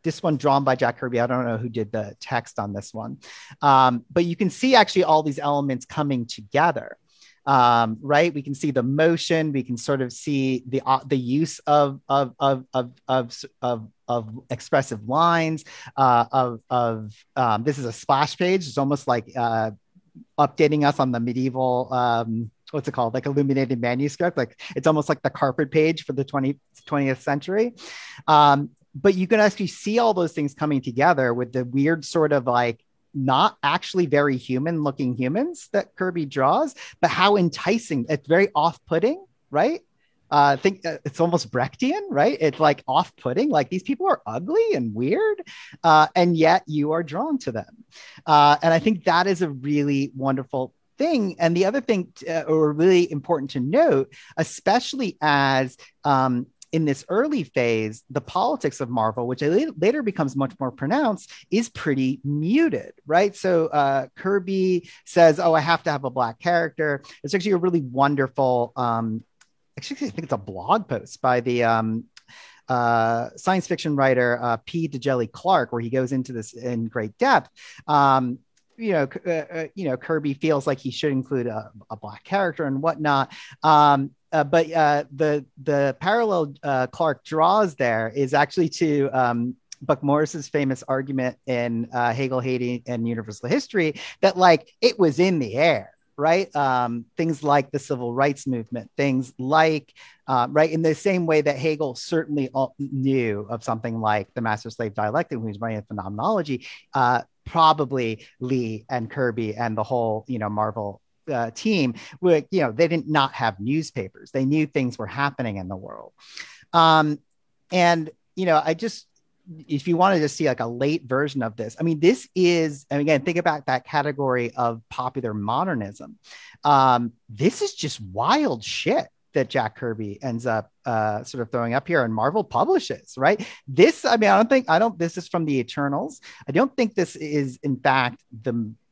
This one drawn by Jack Kirby. I don't know who did the text on this one. But you can see actually all these elements coming together. Right, we can see the motion. We can sort of see the use of expressive lines. This is a splash page. It's almost like updating us on the medieval. What's it called? Like illuminated manuscript. Like it's almost like the carpet page for the 20th century. But you can actually see all those things coming together with the weird sort of like not actually very human looking humans that Kirby draws, but how enticing. It's very off-putting, right? I think it's almost Brechtian, right? It's like off-putting, like these people are ugly and weird, and yet you are drawn to them. And I think that is a really wonderful thing. And the other thing, or really important to note, especially as in this early phase, the politics of Marvel, which later becomes much more pronounced, is pretty muted, right? So Kirby says, oh, I have to have a Black character. It's actually a really wonderful, actually, I think it's a blog post by the science fiction writer P. DeJelly Clark, where he goes into this in great depth. Kirby feels like he should include a Black character and whatnot. But the parallel Clark draws there is actually to Buck Morris's famous argument in Hegel, Haiti, and Universal History that like it was in the air, right? Things like the civil rights movement, things like, right, in the same way that Hegel certainly knew of something like the master-slave dialectic when he was writing phenomenology, probably Lee and Kirby and the whole, Marvel team, they didn't not have newspapers. They knew things were happening in the world. If you wanted to see like a late version of this, I mean, this is, and again, think about that category of popular modernism. This is just wild shit that Jack Kirby ends up sort of throwing up here and Marvel publishes, right? This, I mean, this is from the Eternals. I don't think this is, in fact,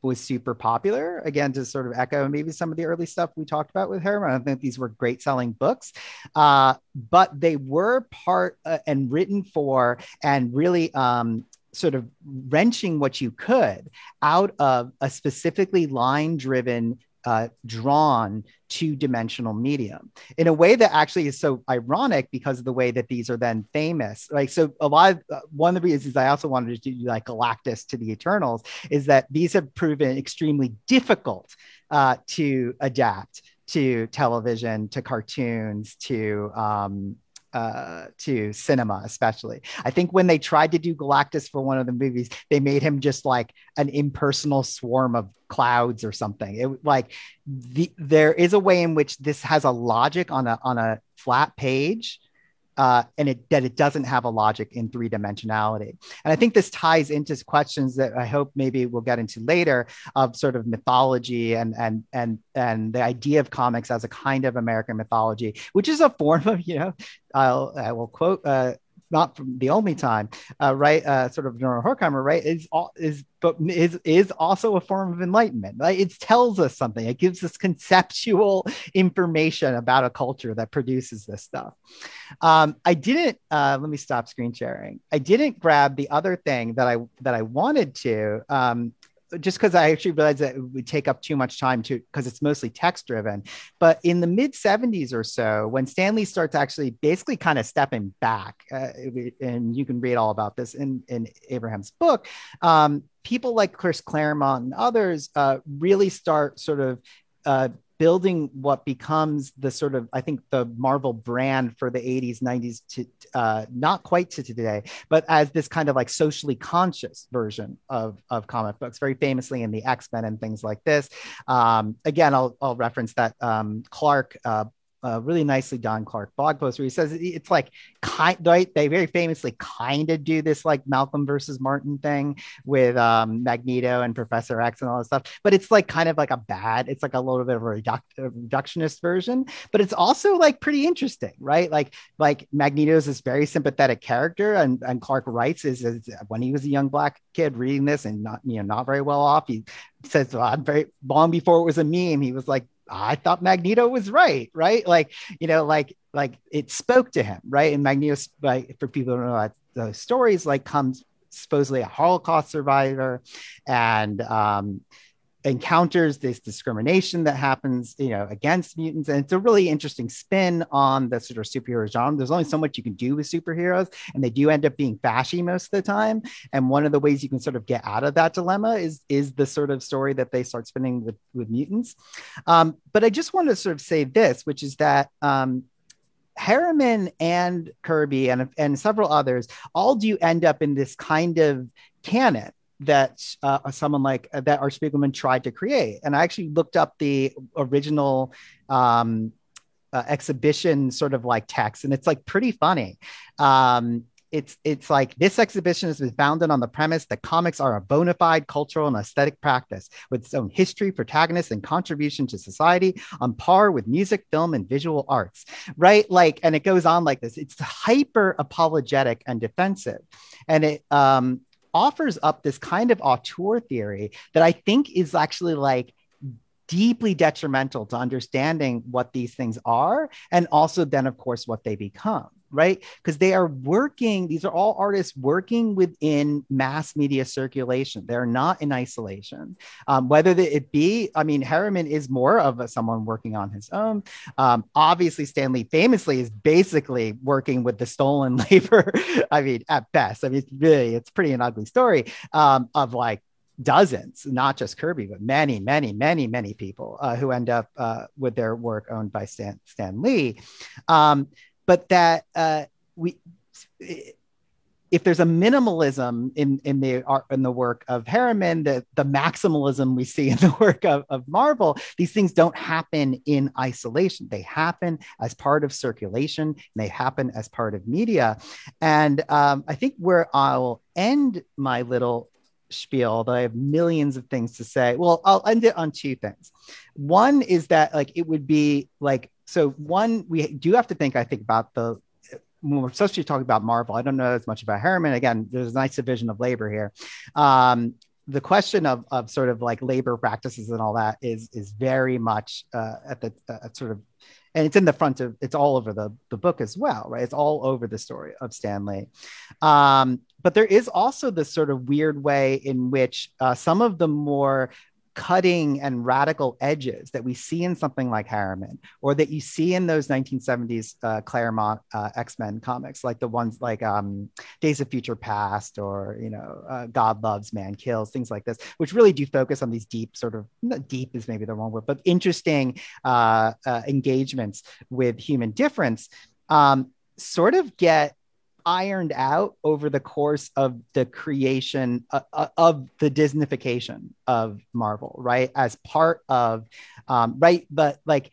was super popular. Again, to sort of echo maybe some of the early stuff we talked about with Herriman. I don't think these were great selling books, but they were part and written for and really sort of wrenching what you could out of a specifically line-driven drawn two-dimensional medium in a way that actually is so ironic because of the way that these are then famous. Like, so a lot of one of the reasons I also wanted to do like Galactus to the Eternals is that these have proven extremely difficult to adapt to television, to cartoons, to cinema, especially. I think when they tried to do Galactus for one of the movies, they made him just like an impersonal swarm of clouds or something. It like there is a way in which this has a logic on a flat page, and it doesn't have a logic in three-dimensionality. And I think this ties into questions that I hope maybe we'll get into later of sort of mythology and the idea of comics as a kind of American mythology, which is a form of, I will quote, not from the only time, right? Sort of Nora Horkheimer, right? Is also a form of enlightenment. Right? It tells us something. It gives us conceptual information about a culture that produces this stuff. I didn't. Let me stop screen sharing. I didn't grab the other thing that I wanted to. Just because I actually realized that it would take up too much time because it's mostly text driven. But in the mid 70s or so, when Stan Lee starts actually basically kind of stepping back, and you can read all about this in Abraham's book, people like Chris Claremont and others really start sort of building what becomes the sort of, I think, the Marvel brand for the 80s, 90s to not quite to today, but as this kind of like socially conscious version of comic books, very famously in the X-Men and things like this. Again, I'll reference that Clark really nicely done Clark blog post where he says it's like they very famously kind of do this like Malcolm versus Martin thing with Magneto and Professor X and all this stuff, but it's like kind of like it's like a little bit of a reductionist version, but it's also like pretty interesting, right? Like Magneto is this very sympathetic character, and Clark writes is when he was a young black kid reading this and not very well off, he says, well, very long before it was a meme, he was like, I thought Magneto was right? Like it spoke to him, right? And Magneto, like, for people who don't know that those stories, like comes supposedly a Holocaust survivor and encounters this discrimination that happens, against mutants. And it's a really interesting spin on the sort of superhero genre. There's only so much you can do with superheroes, and they do end up being fashy most of the time. And one of the ways you can sort of get out of that dilemma is the sort of story that they start spinning with mutants. But I just want to sort of say this, which is that Herriman and Kirby and several others all do end up in this kind of canon that someone like that Art Spiegelman tried to create. And I actually looked up the original exhibition sort of like text, and it's like pretty funny. It's like, this exhibition has been founded on the premise that comics are a bona fide cultural and aesthetic practice with its own history, protagonists, and contribution to society on par with music, film, and visual arts, right? Like, and it goes on like this. It's hyper apologetic and defensive. And it offers up this kind of auteur theory that I think is actually like deeply detrimental to understanding what these things are, and also then of course what they become, right? Because these are all artists working within mass media circulation. They're not in isolation. Herriman is more of someone working on his own. Obviously, Stan Lee famously is basically working with the stolen labor. At best, it's pretty an ugly story of like dozens, not just Kirby, but many, many, many, many people who end up with their work owned by Stan Lee. But that if there's a minimalism in the art in the work of Herriman, the maximalism we see in the work of Marvel, these things don't happen in isolation. They happen as part of circulation, and they happen as part of media. And I think where I'll end my little spiel, although I have millions of things to say. Well, I'll end it on two things. One is that it would be like, so one, we do have to think, I think, about when we're supposed to talk about Marvel. I don't know as much about Herriman. Again, there's a nice division of labor here. The question of sort of like labor practices and all that is very much at sort of, and it's in the front of, it's all over the book as well, right? It's all over the story of Stan Lee. But there is also this sort of weird way in which some of the more cutting and radical edges that we see in something like Herriman, or that you see in those 1970s Claremont X-Men comics, like the ones like Days of Future Past, or God Loves, Man Kills, things like this, which really do focus on these deep, sort of, not deep is maybe the wrong word, but interesting engagements with human difference, sort of get ironed out over the course of the creation of the Disneyfication of Marvel, right? As part of, right? But like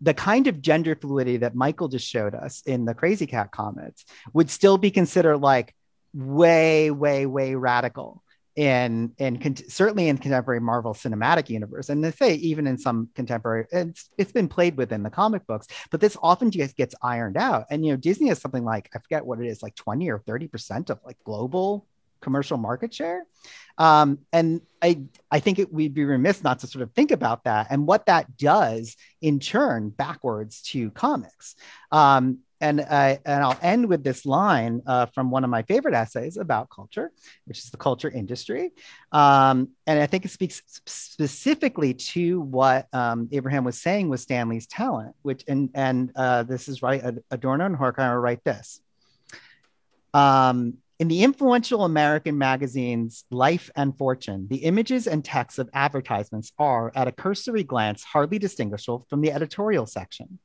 the kind of gender fluidity that Michael just showed us in the Krazy Kat comics would still be considered like way, way, way radical certainly in contemporary Marvel cinematic universe, and they say even in some contemporary, it's been played within the comic books, but this often just gets ironed out. And Disney has something like, I forget what it is, like 20 or 30% of like global commercial market share. And I think we'd be remiss not to sort of think about that and what that does in turn backwards to comics. And I'll end with this line from one of my favorite essays about culture, which is the culture industry. And I think it speaks specifically to what Abraham was saying with Stan Lee's talent, which, and this is right, Adorno and Horkheimer write this. In the influential American magazines Life and Fortune, the images and texts of advertisements are, at a cursory glance, hardly distinguishable from the editorial section.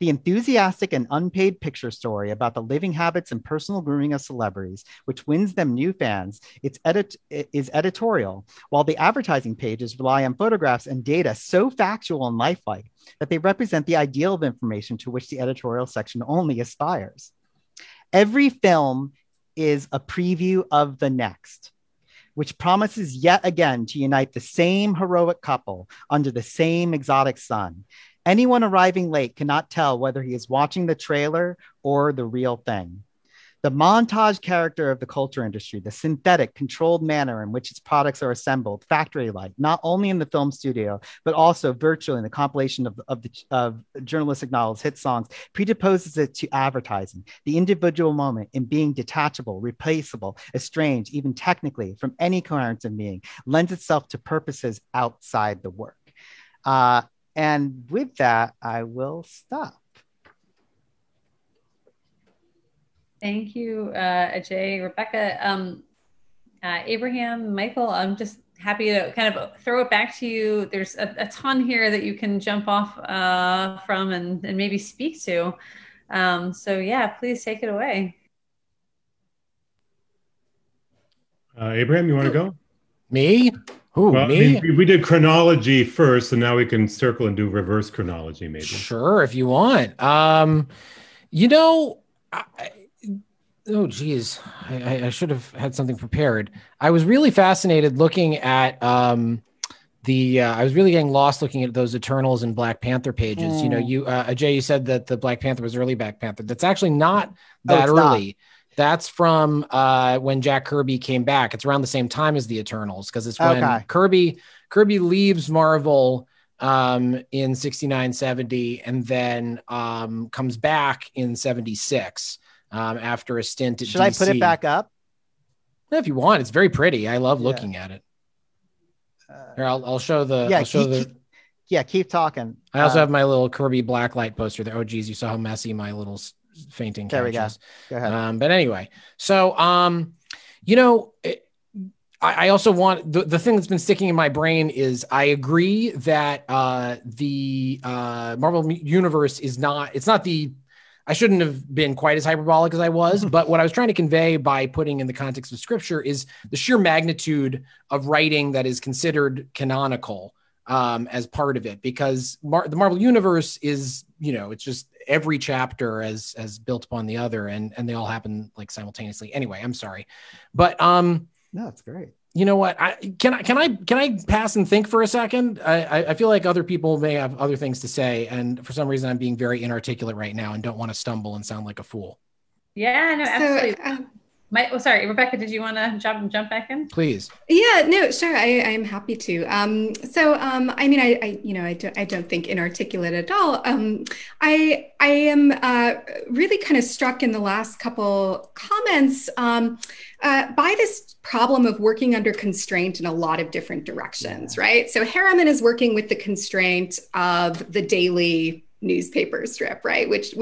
The enthusiastic and unpaid picture story about the living habits and personal grooming of celebrities, which wins them new fans, is editorial, while the advertising pages rely on photographs and data so factual and lifelike that they represent the ideal of information to which the editorial section only aspires. Every film is a preview of the next, which promises yet again to unite the same heroic couple under the same exotic sun. Anyone arriving late cannot tell whether he is watching the trailer or the real thing. The montage character of the culture industry, the synthetic, controlled manner in which its products are assembled, factory-like, not only in the film studio, but also virtually in the compilation of journalistic novels, hit songs, predisposes it to advertising. The individual moment in being detachable, replaceable, estranged, even technically, from any coherence of being, lends itself to purposes outside the work. And with that, I will stop. Thank you, Ajay, Rebecca, Abraham, Michael. I'm just happy to kind of throw it back to you. There's a ton here that you can jump off from and maybe speak to. So yeah, please take it away. Abraham, you want to go? Me? Who, well, me? I mean, we did chronology first, and now we can circle and do reverse chronology, maybe. Sure, if you want. You know, oh, geez, I should have had something prepared. I was really fascinated looking at I was really getting lost looking at those Eternals and Black Panther pages. You know, Ajay, you said that the Black Panther was early Black Panther. That's actually not that early. Not. That's from when Jack Kirby came back. It's around the same time as the Eternals, because it's when Kirby leaves Marvel in 69, 70, and then comes back in 76 after a stint at Should DC. I put it back up? If you want, it's very pretty. I love looking at it. Here, I'll show the. Keep talking. I also have my little Kirby blacklight poster there. Oh, geez, you saw how messy my little fainting there we go. Go ahead. But anyway, so you know, I also want the thing that's been sticking in my brain is I agree that the Marvel universe is not, it's not the, I shouldn't have been quite as hyperbolic as I was, but what I was trying to convey by putting in the context of scripture is the sheer magnitude of writing that is considered canonical as part of it, because the Marvel universe is, you know, it's just every chapter as built upon the other, and they all happen like simultaneously. Anyway, I'm sorry, but no, it's great. You know what? Can I pass and think for a second? I feel like other people may have other things to say, and for some reason I'm being very inarticulate right now and don't want to stumble and sound like a fool. Yeah, no, absolutely. Sorry, Rebecca, did you want to jump back in? Please. Yeah, no, sure. I am happy to. I mean, I don't think inarticulate at all. I am really kind of struck in the last couple comments by this problem of working under constraint in a lot of different directions, right? So Herriman is working with the constraint of the daily newspaper strip, right? Which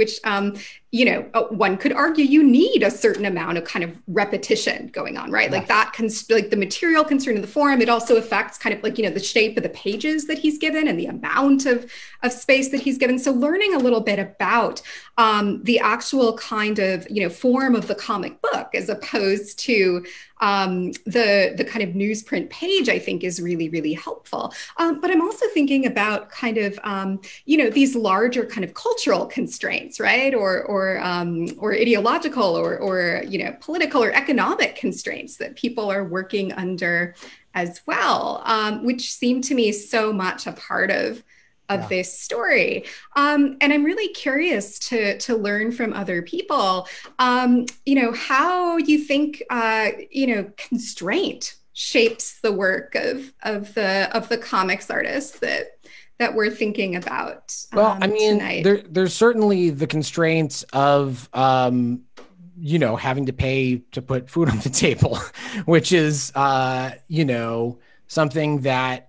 you know, one could argue you need a certain amount of kind of repetition going on, right? Like that like the material constraint of the form, it also affects kind of like, you know, the shape of the pages that he's given and the amount of space that he's given. So learning a little bit about the actual kind of, you know, form of the comic book as opposed to the kind of newsprint page, I think is really, really helpful. But I'm also thinking about kind of, you know, these larger kind of cultural constraints, right? Or ideological or, you know, political or economic constraints that people are working under as well, which seem to me so much a part of this story. And I'm really curious to learn from other people, you know, how you think, you know, constraint shapes the work of the comics artists that we're thinking about. Well, I mean, tonight. There's certainly the constraints of, you know, having to pay to put food on the table, which is, you know, something that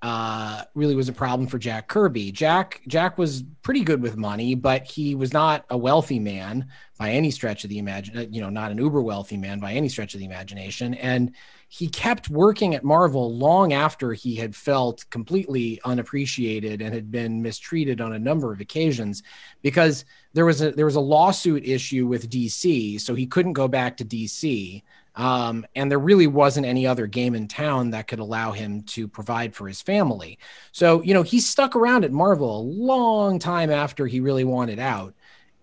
really was a problem for Jack Kirby. Jack was pretty good with money, but he was not a wealthy man by any stretch of the imagination, you know, not an uber wealthy man by any stretch of the imagination. And he kept working at Marvel long after he had felt completely unappreciated and had been mistreated on a number of occasions, because there was a lawsuit issue with DC, so he couldn't go back to DC. And there really wasn't any other game in town that could allow him to provide for his family. So, you know, he stuck around at Marvel a long time after he really wanted out.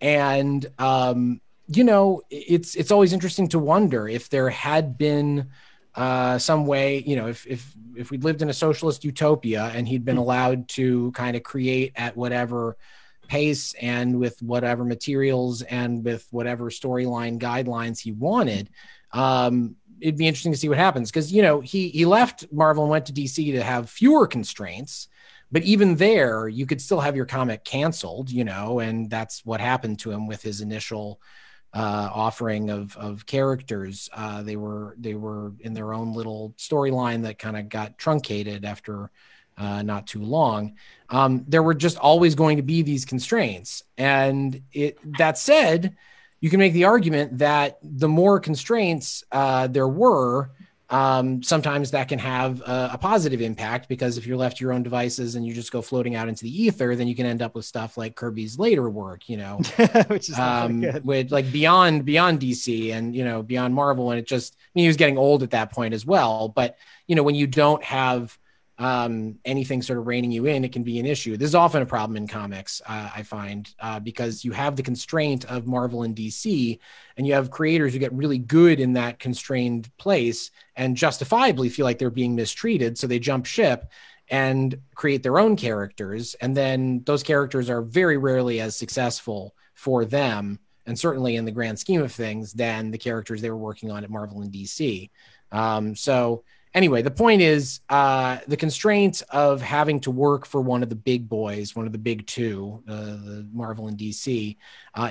And, you know, it's always interesting to wonder if there had been some way, you know, if we'd lived in a socialist utopia and he'd been allowed to kind of create at whatever pace and with whatever materials and with whatever storyline guidelines he wanted, it'd be interesting to see what happens. Because, you know, he left Marvel and went to DC to have fewer constraints, but even there you could still have your comic canceled, you know, and that's what happened to him with his initial offering of characters. They were in their own little storyline that kind of got truncated after not too long. There were just always going to be these constraints. And that said, you can make the argument that the more constraints there were, sometimes that can have a positive impact, because if you're left to your own devices and you just go floating out into the ether, then you can end up with stuff like Kirby's later work, you know, which is good. with like beyond DC and, you know, beyond Marvel. And it just, I mean, he was getting old at that point as well. But, you know, when you don't have anything sort of reining you in, it can be an issue. This is often a problem in comics, I find, because you have the constraint of Marvel and DC, and you have creators who get really good in that constrained place and justifiably feel like they're being mistreated. So they jump ship and create their own characters. And then those characters are very rarely as successful for them, and certainly in the grand scheme of things, than the characters they were working on at Marvel and DC. So anyway, the point is the constraint of having to work for one of the big boys, one of the big two, the Marvel and DC,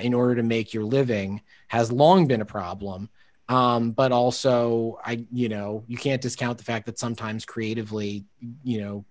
in order to make your living has long been a problem. But also, you can't discount the fact that sometimes creatively, you know,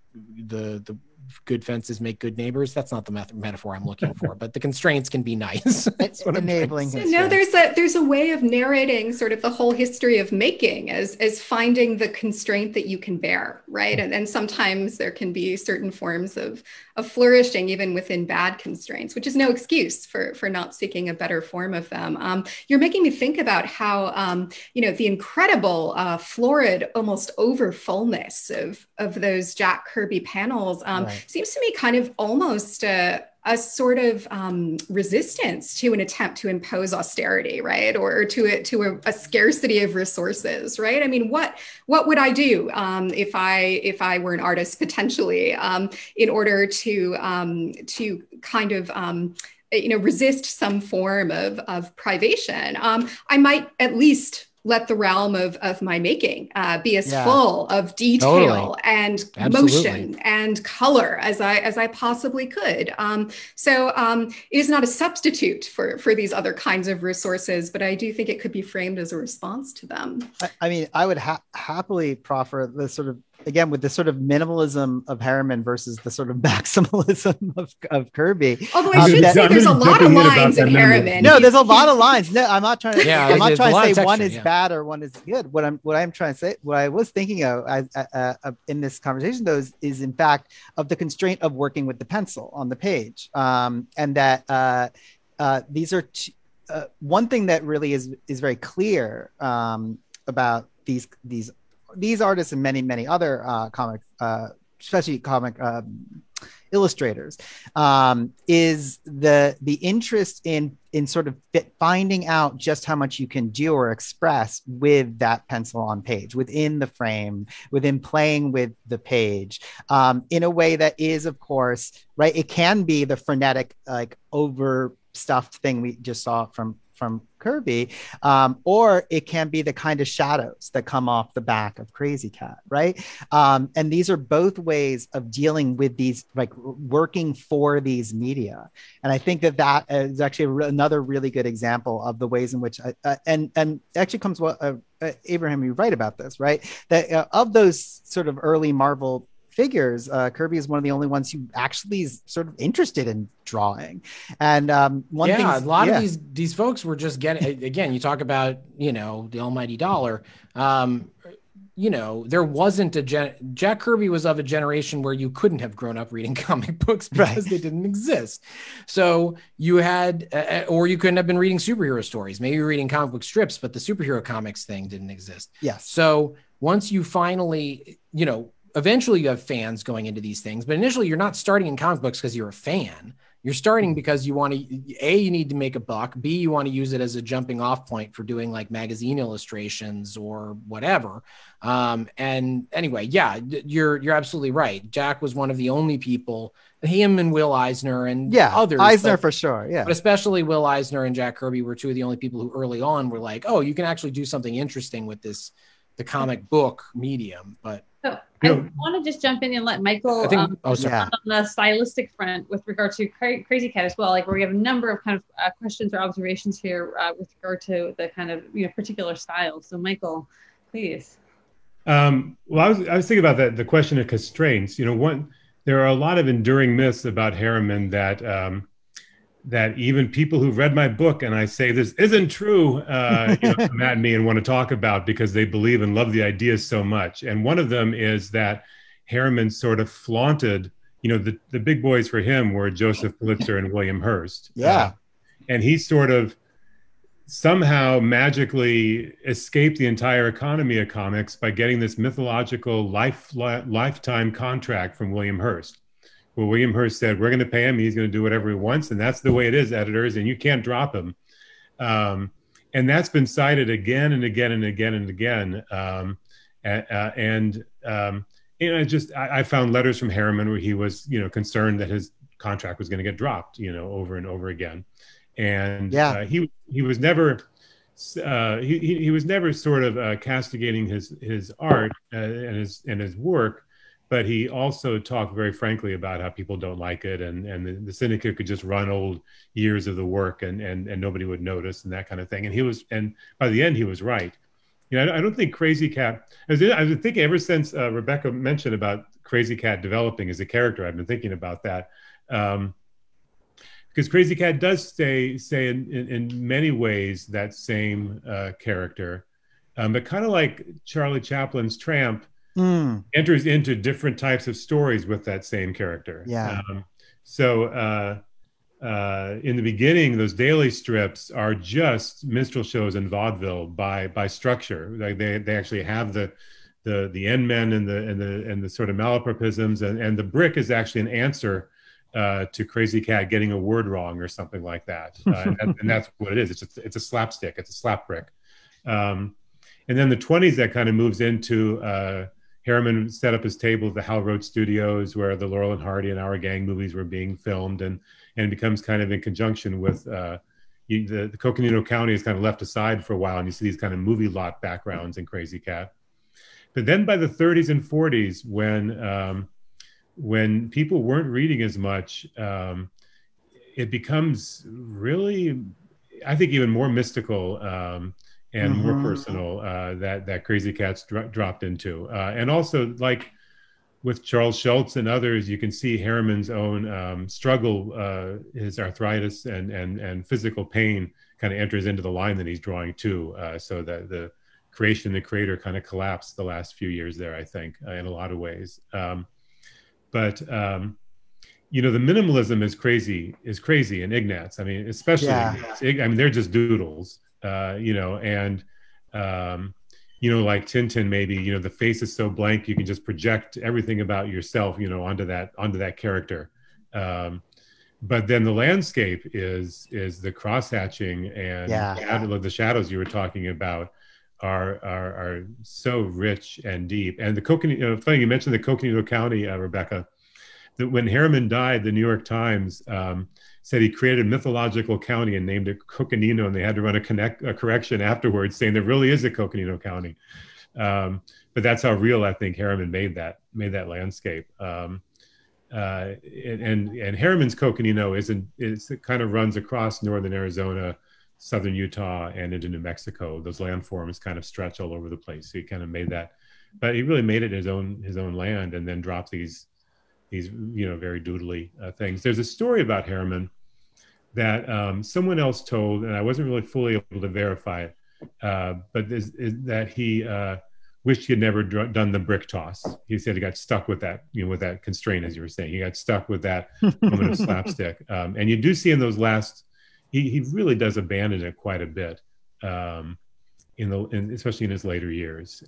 the good fences make good neighbors. That's not the metaphor I'm looking for, but the constraints can be nice. That's what enabling. No, there's a way of narrating sort of the whole history of making as finding the constraint that you can bear, right? And sometimes there can be certain forms of flourishing even within bad constraints, which is no excuse for not seeking a better form of them. You're making me think about how the incredible florid, almost over fullness of those Jack Kirby panels seems to me kind of almost a sort of resistance to an attempt to impose austerity, right? Or to a scarcity of resources, right? I mean, what would I do if I were an artist potentially in order to kind of resist some form of privation? I might at least let the realm of my making be as full of detail and motion and color as I possibly could. So it is not a substitute for these other kinds of resources, but I do think it could be framed as a response to them. I mean, I would happily proffer the sort of, again, with the sort of minimalism of Herriman versus the sort of maximalism of Kirby. Although I should say there's a lot of lines in Herriman. No, there's a lot of lines. No, I'm not trying to. I'm not trying to say one is bad or one is good. What I'm trying to say, what I was thinking of in this conversation, though, is in fact of the constraint of working with the pencil on the page, and that these are one thing that really is very clear about these artists and many other comic, especially comic illustrators, is the interest in sort of finding out just how much you can do or express with that pencil on page, within the frame, within playing with the page, in a way that is, of course, right. It can be the frenetic, like overstuffed thing we just saw from Kirby, or it can be the kind of shadows that come off the back of Krazy Kat, right? And these are both ways of dealing with these, like working for these media. And I think that is actually another really good example of the ways in which, and actually comes Abraham, you write about this, right? That of those sort of early Marvel figures, Kirby is one of the only ones who actually is sort of interested in drawing. And a lot of these folks were just getting, again, you talk about, the almighty dollar. you know, there wasn't Jack Kirby was of a generation where you couldn't have grown up reading comic books because they didn't exist. So you had, or you couldn't have been reading superhero stories. Maybe you're reading comic book strips, but the superhero comics thing didn't exist. Yes. So once you finally, you know, eventually you have fans going into these things, but initially you're not starting in comic books because you're a fan. You're starting because you want to, you need to make a buck. B, you want to use it as a jumping off point for doing like magazine illustrations or whatever. And anyway, yeah, you're absolutely right. Jack was one of the only people, him and Will Eisner and others. Eisner for sure. Yeah. But especially Will Eisner and Jack Kirby were two of the only people who early on were like, oh, you can actually do something interesting with the comic book medium. But so I want to just jump in and let Michael on the stylistic front with regard to Krazy Kat as well, like where we have a number of kind of questions or observations here with regard to the kind of, you know, particular styles. So Michael, please. Well, I was thinking about that, the question of constraints. You know, there are a lot of enduring myths about Herriman that even people who've read my book and I say this isn't true, come at me and want to talk about because they believe and love the ideas so much. And one of them is that Herriman sort of flaunted, you know, the big boys for him were Joseph Pulitzer and William Hearst. Yeah. And he sort of somehow magically escaped the entire economy of comics by getting this mythological lifetime contract from William Hearst. Well, William Hearst said, we're going to pay him. He's going to do whatever he wants. And that's the way it is, editors, and you can't drop him. And that's been cited again and again and again and again. You know, I found letters from Herriman where he was, you know, concerned that his contract was going to get dropped, you know, over and over again. And he was never he was never sort of castigating his art and his work. But he also talked very frankly about how people don't like it, and the syndicate could just run old years of the work, and nobody would notice, and that kind of thing. And by the end, he was right. You know, I don't think Krazy Kat. I've been thinking ever since Rebecca mentioned about Krazy Kat developing as a character. I've been thinking about that because Krazy Kat does say in many ways that same character, but kind of like Charlie Chaplin's Tramp. Enters into different types of stories with that same character. Yeah. So in the beginning, those daily strips are just minstrel shows in vaudeville by structure. Like they actually have the end men and the sort of malapropisms, and the brick is actually an answer to Krazy Kat getting a word wrong or something like that. And that's what it is. It's a slapstick. It's a slap brick. And then the 20s, that kind of moves into Herriman set up his table at the Hal Roach Studios where the Laurel and Hardy and Our Gang movies were being filmed, and it becomes kind of in conjunction with the Coconino County is kind of left aside for a while, and you see these kind of movie lot backgrounds in Krazy Kat. But then by the 30s and 40s, when people weren't reading as much, it becomes really, I think, even more mystical and more personal that Krazy Kat's dropped into. And also, like with Charles Schultz and others, you can see Herriman's own struggle, his arthritis and physical pain kind of enters into the line that he's drawing too. So that the creation, the creator kind of collapsed the last few years there, I think, in a lot of ways. But you know, the minimalism is crazy in Ignatz. I mean, especially Ignatz. I mean, they're just doodles. You know, and you know, like Tintin, maybe, you know, the face is so blank you can just project everything about yourself, you know, onto that character. But then the landscape is the cross hatching and the shadows you were talking about are so rich and deep. And the Coconino, funny you mentioned the Coconino County, Rebecca. That when Herriman died, the New York Times said he created a mythological county and named it Coconino, and they had to run a correction afterwards saying there really is a Coconino County. But that's how real I think Herriman made that landscape. And Herriman's Coconino it kind of runs across northern Arizona, southern Utah, and into New Mexico. Those landforms kind of stretch all over the place. So he kind of made that, but he really made it his own land, and then dropped these you know, very doodly things. There's a story about Herriman that someone else told, and I wasn't really fully able to verify it, but that he wished he had never done the brick toss. He said he got stuck with that, with that constraint, as you were saying. He got stuck with that moment of slapstick. And you do see in those last, he really does abandon it quite a bit, especially in his later years.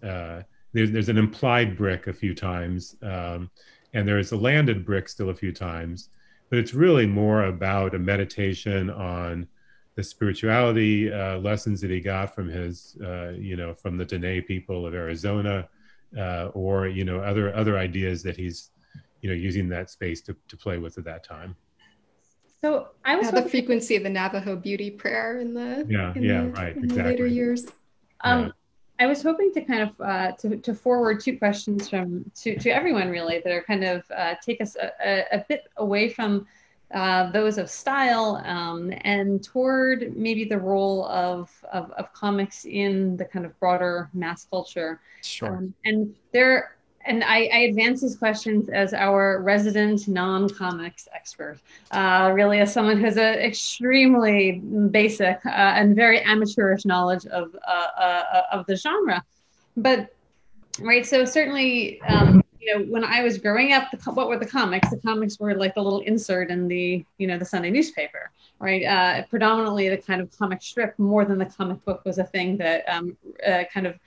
There's an implied brick a few times, and there's a landed brick still a few times, but it's really more about a meditation on the spirituality lessons that he got from his, from the Dene people of Arizona, or other ideas that he's, using that space to play with at that time. So I was the frequency of the Navajo beauty prayer in the exactly. later years. I was hoping to kind of to forward two questions to everyone really that are kind of take us a bit away from those of style and toward maybe the role of comics in the kind of broader mass culture. Sure. And I advance these questions as our resident non-comics expert, really as someone who's an extremely basic and very amateurish knowledge of the genre. But, right, so certainly, when I was growing up, what were the comics? The comics were like the little insert in the Sunday newspaper, right? Predominantly the kind of comic strip more than the comic book was a thing that kind of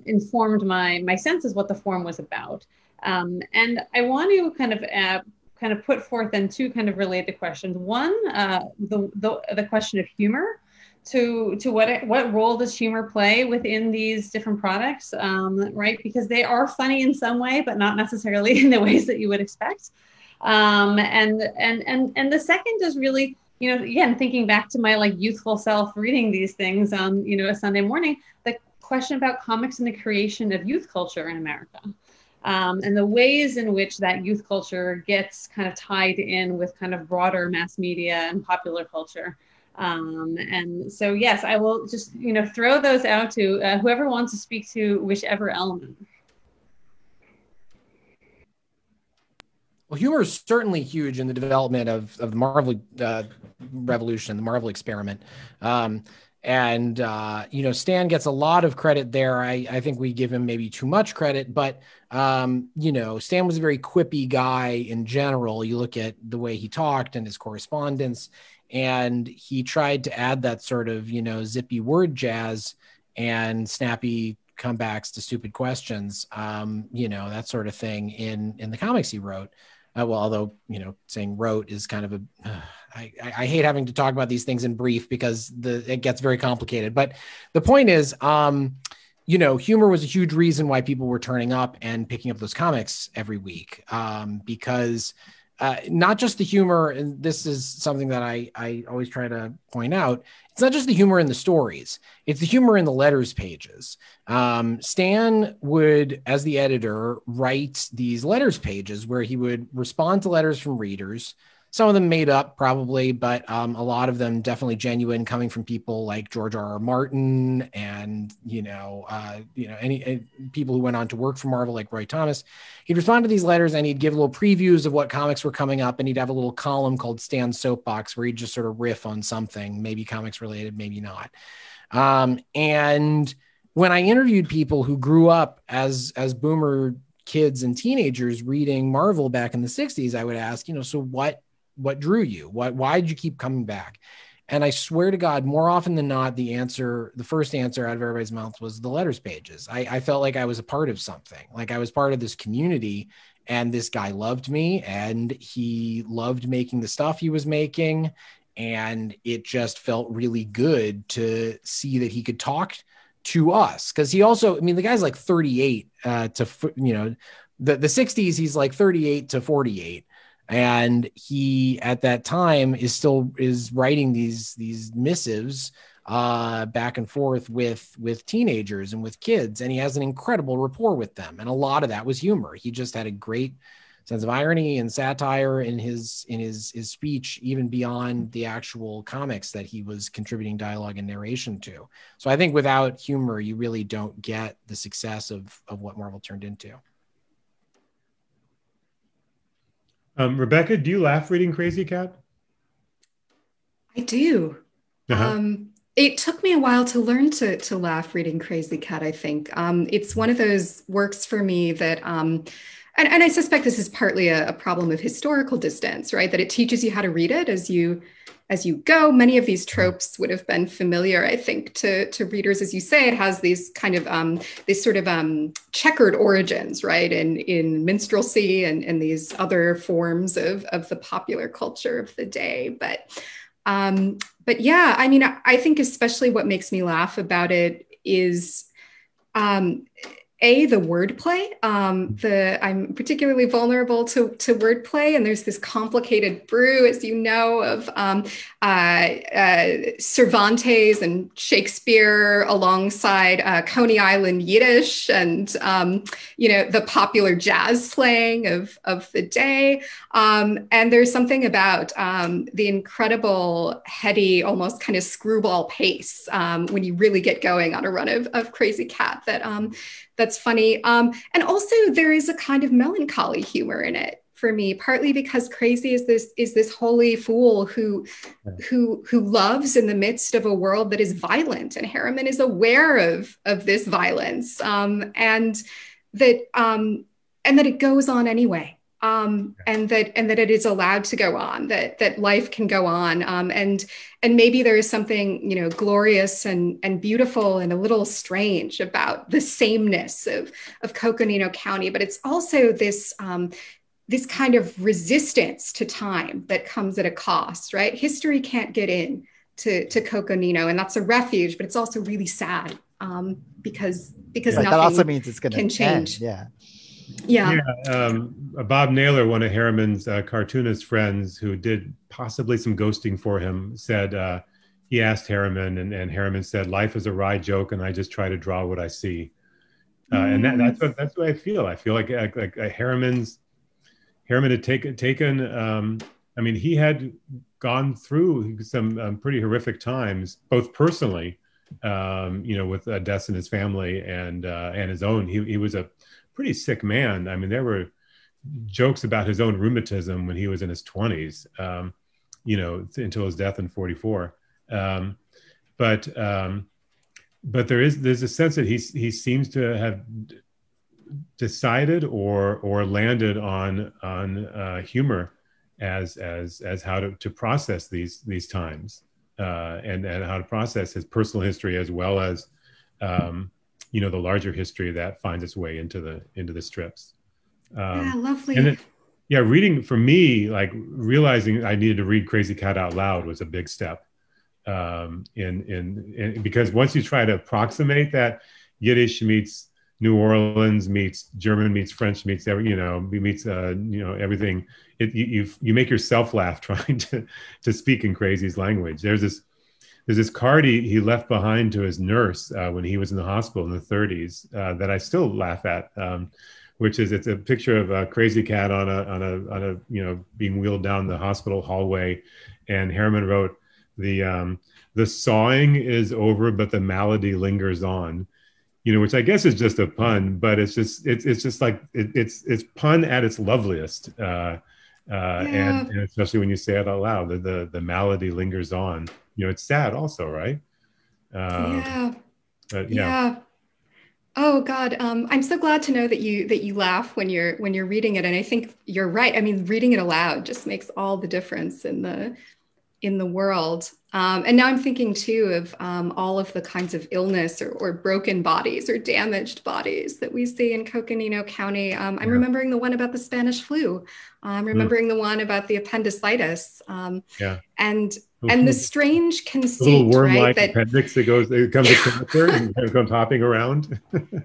informed my senses what the form was about. And I want to kind of put forth then two kind of related questions. One, the question of humor. To what role does humor play within these different products, right? Because they are funny in some way, but not necessarily in the ways that you would expect. And the second is really, again, thinking back to my like youthful self reading these things on, a Sunday morning, the question about comics and the creation of youth culture in America. And the ways in which that youth culture gets kind of tied in with kind of broader mass media and popular culture. And so, yes, I will just, throw those out to whoever wants to speak to whichever element. Well, humor is certainly huge in the development of the Marvel revolution, the Marvel experiment. And Stan gets a lot of credit there. I think we give him maybe too much credit, but, Stan was a very quippy guy in general. You look at the way he talked and his correspondence, and he tried to add that sort of, zippy word jazz and snappy comebacks to stupid questions, that sort of thing in the comics he wrote. Although, saying wrote is kind of I hate having to talk about these things in brief because it gets very complicated. But the point is, humor was a huge reason why people were turning up and picking up those comics every week, because not just the humor, and this is something that I always try to point out, it's not just the humor in the stories, it's the humor in the letters pages. Stan would, as the editor, write these letters pages where he would respond to letters from readers, some of them made up probably, but a lot of them definitely genuine, coming from people like George R.R. Martin and, any people who went on to work for Marvel, like Roy Thomas. He'd respond to these letters and he'd give little previews of what comics were coming up. And he'd have a little column called Stan's Soapbox where he'd just sort of riff on something, maybe comics related, maybe not. And when I interviewed people who grew up as boomer kids and teenagers reading Marvel back in the 60s, I would ask, so what drew you? Why did you keep coming back? And I swear to God, more often than not, the first answer out of everybody's mouth was the letters pages. I felt like I was a part of something, like I was part of this community, and this guy loved me and he loved making the stuff he was making. And it just felt really good to see that he could talk to us. Cause he also, the guy's like 38 the 60s, he's like 38 to 48. And he, at that time, is writing these missives back and forth with teenagers and with kids. And he has an incredible rapport with them. And a lot of that was humor. He just had a great sense of irony and satire in his speech, even beyond the actual comics that he was contributing dialogue and narration to. So I think without humor, you really don't get the success of what Marvel turned into. Rebecca, do you laugh reading Krazy Kat? I do. Uh-huh. It took me a while to learn to laugh reading Krazy Kat, I think. It's one of those works for me that, and I suspect this is partly a problem of historical distance, right? That it teaches you how to read it as you go. Many of these tropes would have been familiar, I think, to readers. As you say, it has these kind of these sort of checkered origins, right? In minstrelsy and these other forms of the popular culture of the day. But yeah, I mean, I think especially what makes me laugh about it is the wordplay. I'm particularly vulnerable to wordplay, and there's this complicated brew, as you know, of Cervantes and Shakespeare alongside Coney Island Yiddish and the popular jazz slang of the day. And there's something about the incredible, heady, almost kind of screwball pace when you really get going on a run of Krazy Kat that's funny. And also there is a kind of melancholy humor in it for me, partly because Krazy is this holy fool who loves in the midst of a world that is violent, and Herriman is aware of this violence, and that it goes on anyway. And that it is allowed to go on, that life can go on, and maybe there is something glorious and beautiful and a little strange about the sameness of Coconino County, but it's also this kind of resistance to time that comes at a cost, right? History can't get in to Coconino, and that's a refuge, but it's also really sad because nothing that also means it's going to change. Yeah. Bob Naylor, one of Herriman's cartoonist friends who did possibly some ghosting for him, said he asked Herriman, and Herriman said, "Life is a wry joke, and I just try to draw what I see." And that's what I feel. I feel like Herriman had taken. I mean, he had gone through some pretty horrific times, both personally, with deaths in his family and his own. He was a pretty sick man. I mean, there were jokes about his own rheumatism when he was in his 20s, until his death in 44. But there's a sense that he seems to have decided or landed on humor as how to process these times, and how to process his personal history as well as the larger history that finds its way into the strips. Lovely. And reading for me, like realizing I needed to read Krazy Kat out loud was a big step. Because once you try to approximate that Yiddish meets New Orleans meets German meets French meets everything, you make yourself laugh trying to speak in Krazy's language. There's this card he left behind to his nurse when he was in the hospital in the 30s that I still laugh at, which is it's a picture of Krazy Kat on a being wheeled down the hospital hallway, and Herriman wrote the sawing is over, but the malady lingers on, which I guess is just a pun, but it's just like it's pun at its loveliest, and especially when you say it out loud, the malady lingers on. It's sad also, right? Yeah. Oh God, I'm so glad to know that you laugh when you're reading it, and I think you're right. I mean, reading it aloud just makes all the difference in the world. And now I'm thinking too of all of the kinds of illness or broken bodies or damaged bodies that we see in Coconino County. I'm remembering the one about the Spanish flu. I'm remembering the one about the appendicitis. And the strange conceit, a little worm-like right, appendix that comes to character and comes hopping around.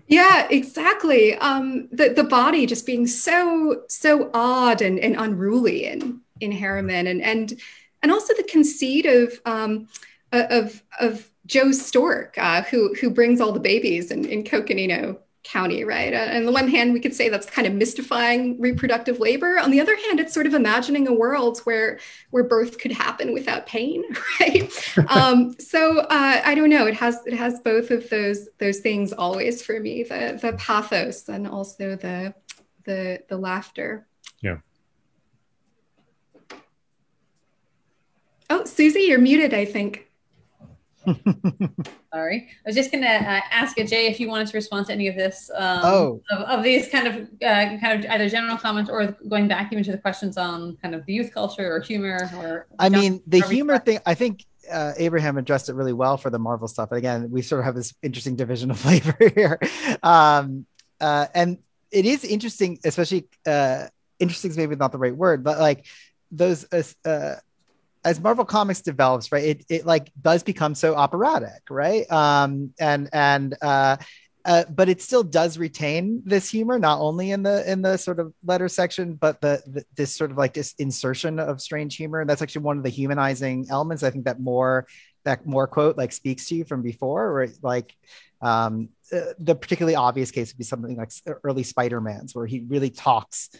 Yeah, exactly. The body just being so odd and unruly in Herriman, and also the conceit of Joe Stork, who brings all the babies in Coconino County, right? On the one hand, we could say that's kind of mystifying reproductive labor. On the other hand, it's sort of imagining a world where birth could happen without pain, right? So I don't know. It has both of those things always for me: the pathos and also the laughter. Yeah. Oh, Susie, you're muted, I think. Sorry. I was just going to ask Ajay if you wanted to respond to any of this, of these kind of either general comments or going back even to the questions on kind of the youth culture or humor. Or I mean, the humor thing, I think Abraham addressed it really well for the Marvel stuff. Again, we sort of have this interesting division of flavor here. And it is interesting, especially interesting is maybe not the right word, but like those as Marvel Comics develops, right, it like does become so operatic, right? But it still does retain this humor, not only in the sort of letter section, but this sort of like this insertion of strange humor. And that's actually one of the humanizing elements. I think that more quote like speaks to you from before, where like the particularly obvious case would be something like early Spider-Man's, where he really talks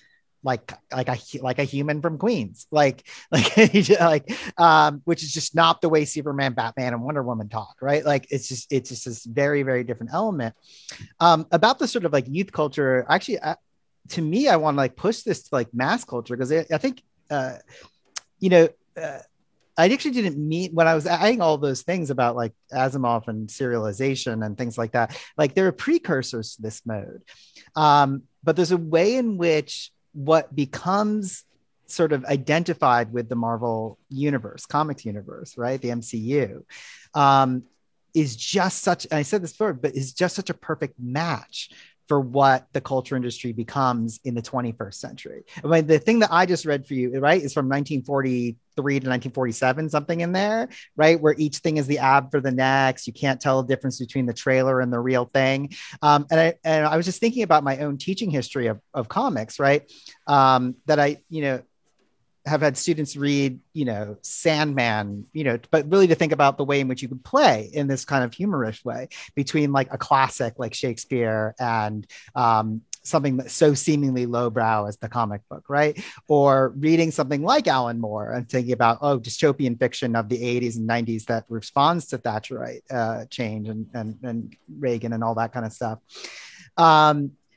like a human from Queens, which is just not the way Superman, Batman, and Wonder Woman talk, right? Like it's just this very, very different element. About the sort of like youth culture, actually, to me, I want to like push this to like mass culture, because I think I actually didn't mean, when I was adding all those things about like Asimov and serialization and things like that, like there are precursors to this mode. But there's a way in which what becomes sort of identified with the Marvel universe, comics universe, right? The MCU, is just such, and I said this before, but is just such a perfect match for what the culture industry becomes in the 21st century. I mean, the thing that I just read for you, right, is from 1943 to 1947, something in there, right, where each thing is the ad for the next. You can't tell the difference between the trailer and the real thing. And I was just thinking about my own teaching history of comics, right, that I, have had students read, Sandman, but really to think about the way in which you could play in this kind of humorous way between like a classic like Shakespeare and something that's so seemingly lowbrow as the comic book, right? Or reading something like Alan Moore and thinking about, dystopian fiction of the 80s and 90s that responds to Thatcherite change and Reagan and all that kind of stuff.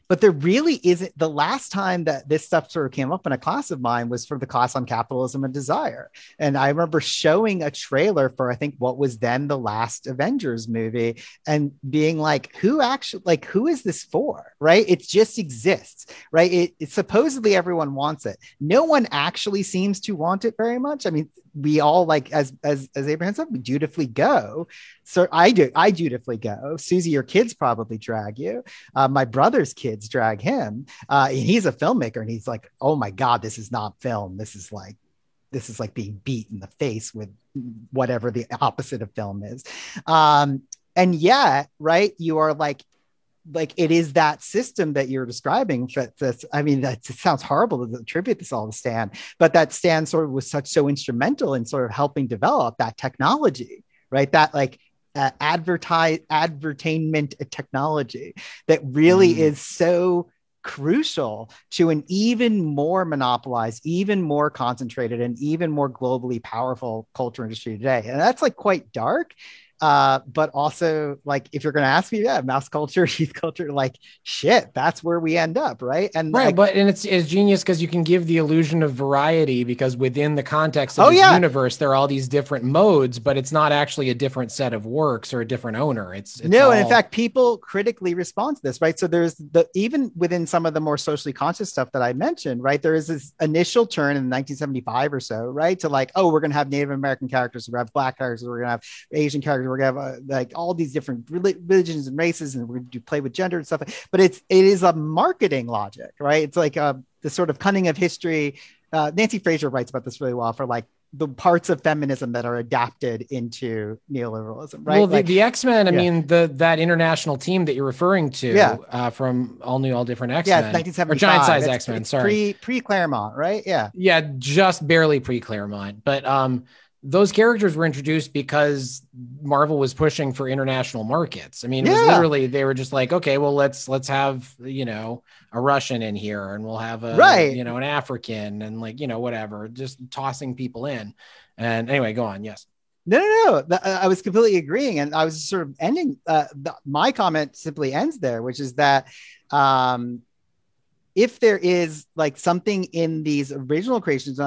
But there really isn't. The last time that this stuff sort of came up in a class of mine was for the class on capitalism and desire. And I remember showing a trailer for, I think, what was then the last Avengers movie and being like, who is this for? Right? It just exists, right? It supposedly everyone wants it. No one actually seems to want it very much. I mean, we all, like, as Abraham said, we dutifully go. So I dutifully go. Susie, your kids probably drag you. My brother's kids drag him. He's a filmmaker, and he's like, oh my God, this is not film. This is like being beat in the face with whatever the opposite of film is. And yet, right, you are like it is that system that you're describing. I mean, it sounds horrible to attribute this all to Stan, but that Stan sort of was so instrumental in sort of helping develop that technology, right? That like advertainment technology that really is so crucial to an even more monopolized, even more concentrated, and even more globally powerful culture industry today. And that's like quite dark. But also, like, if you're going to ask me, mass culture, youth culture, like, shit, that's where we end up, right? And right, like, and it's genius because you can give the illusion of variety, because within the context of this universe, there are all these different modes, but it's not actually a different set of works or a different owner. It's no, and in fact, people critically respond to this, right? So there's even within some of the more socially conscious stuff that I mentioned, right? There is this initial turn in 1975 or so, right, to like, we're going to have Native American characters, we're going to have Black characters, we're going to have Asian characters. We're gonna have like all these different religions and races, and we're going to play with gender and stuff. But it is a marketing logic, right? It's like the sort of cunning of history. Nancy Fraser writes about this really well for like the parts of feminism that are adapted into neoliberalism, right? Well, like, the X-Men, I mean, that international team that you're referring to, from All New, All Different X-Men, 1975, or Giant Size X-Men, sorry. Pre Claremont, right? Yeah, just barely pre Claremont, but those characters were introduced because Marvel was pushing for international markets. I mean, it was literally, they were just like, okay, well, let's have, a Russian in here, and we'll have an African, and like, whatever, just tossing people in. And anyway, go on. Yes. No. I was completely agreeing. And I was sort of ending, my comment simply ends there, which is that, if there is like something in these original creations,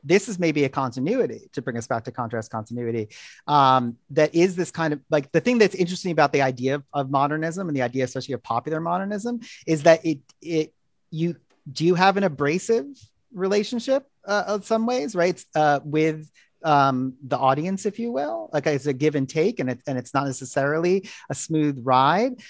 this is maybe a continuity to bring us back to contrast continuity. That is this kind of like the thing that's interesting about the idea of modernism and the idea, especially of popular modernism, is that you have an abrasive relationship in some ways, right? With the audience, if you will, like it's a give and take, and it's not necessarily a smooth ride.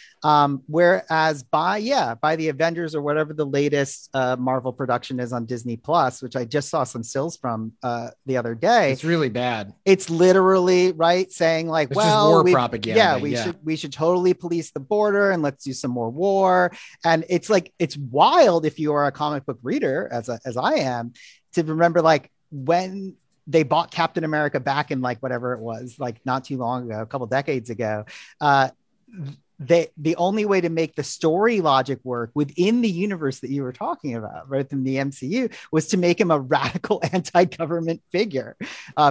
Whereas by the Avengers or whatever the latest Marvel production is on Disney Plus, which I just saw some stills from the other day, it's really bad. It's literally right saying like, it's just war propaganda. We should totally police the border and let's do some more war. And it's like it's wild if you are a comic book reader, as I am, to remember like when they bought Captain America back in like whatever it was, like not too long ago, a couple decades ago. The only way to make the story logic work within the universe that you were talking about, right, in the MCU, was to make him a radical anti-government figure,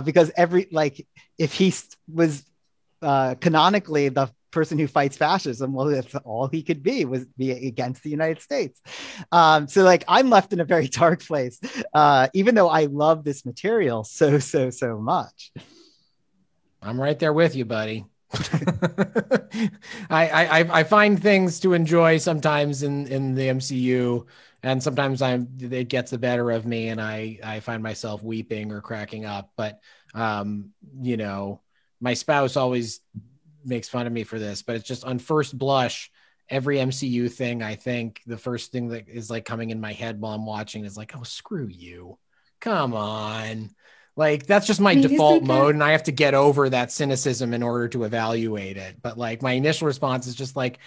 because if he was canonically the person who fights fascism, well, that's all he could be against the United States. So like I'm left in a very dark place, even though I love this material so much. I'm right there with you, buddy. I find things to enjoy sometimes in the MCU, and sometimes it gets the better of me, and I find myself weeping or cracking up. But my spouse always makes fun of me for this, but it's just on first blush, every MCU thing, I think the first thing that is like coming in my head while I'm watching is like, oh, screw you. Come on. Like, that's just my default mode. And I have to get over that cynicism in order to evaluate it. But like my initial response is just like,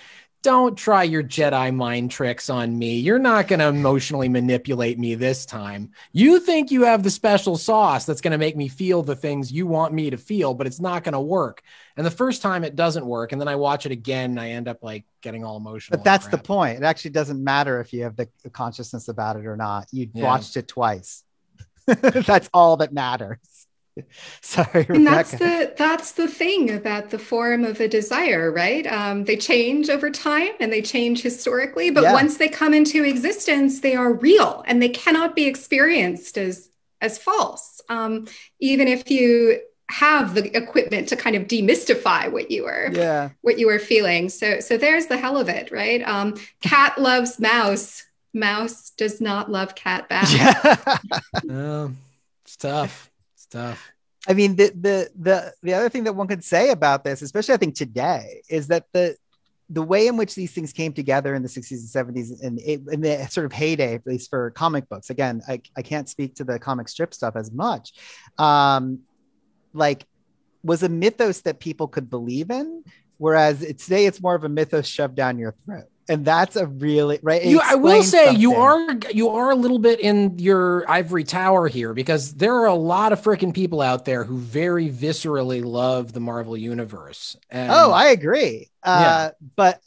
don't try your Jedi mind tricks on me. You're not going to emotionally manipulate me this time. You think you have the special sauce that's going to make me feel the things you want me to feel, but it's not going to work. And the first time it doesn't work. And then I watch it again and I end up like getting all emotional. But that's the point. It actually doesn't matter if you have the consciousness about it or not. You watched it twice. That's all that matters. Sorry, Rebecca. And that's the thing about the form of a desire, right? They change over time and they change historically, but once they come into existence, they are real and they cannot be experienced as false. Even if you have the equipment to kind of demystify what you were feeling. So there's the hell of it, right? Cat loves mouse. Mouse does not love cat back. It's tough. I mean, the other thing that one could say about this, especially I think today, is that the way in which these things came together in the 60s and 70s and in the sort of heyday, at least for comic books, again, I can't speak to the comic strip stuff as much, like was a mythos that people could believe in, whereas today it's more of a mythos shoved down your throat. And that's a really right. I will say you are a little bit in your ivory tower here, because there are a lot of freaking people out there who very viscerally love the Marvel universe. And I agree. But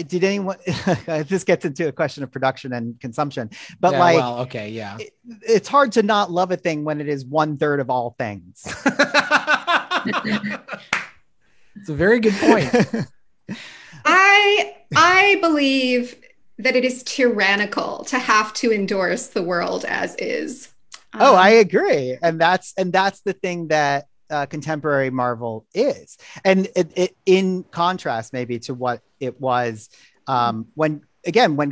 did anyone? This gets into a question of production and consumption. But it's hard to not love a thing when it is 1/3 of all things. It's a very good point. I believe that it is tyrannical to have to endorse the world as is. I agree. And that's the thing that contemporary Marvel is. And it in contrast maybe to what it was when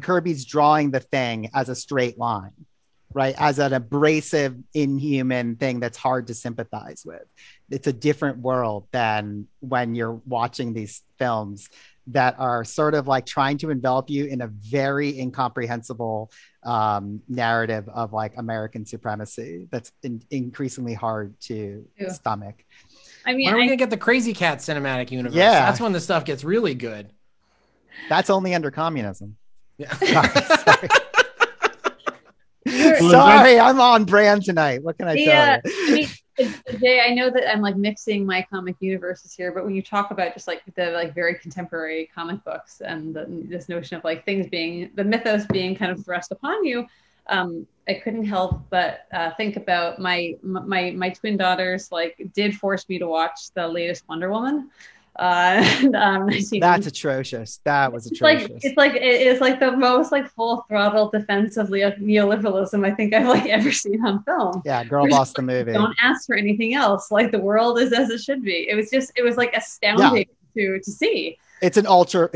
Kirby's drawing the Thing as a straight line, right? As an abrasive, inhuman thing that's hard to sympathize with. It's a different world than when you're watching these films that are sort of like trying to envelop you in a very incomprehensible narrative of like American supremacy that's increasingly hard to stomach. I mean, when are we gonna get the Krazy Kat cinematic universe? Yeah, that's when the stuff gets really good. That's only under communism. Yeah. Sorry. Sorry, I'm on brand tonight. What can I tell you? I mean, Jay, I know that I'm like mixing my comic universes here, but when you talk about just like the like very contemporary comic books and this notion of like things being the mythos being kind of thrust upon you, I couldn't help but think about my twin daughters like did force me to watch the latest Wonder Woman. That's atrocious. That was atrocious. It's like the most like full throttle defense of neoliberalism I think I've like ever seen on film. Yeah, Girl Boss the movie. Don't ask for anything else. Like the world is as it should be. It was like astounding to see. It's an ultra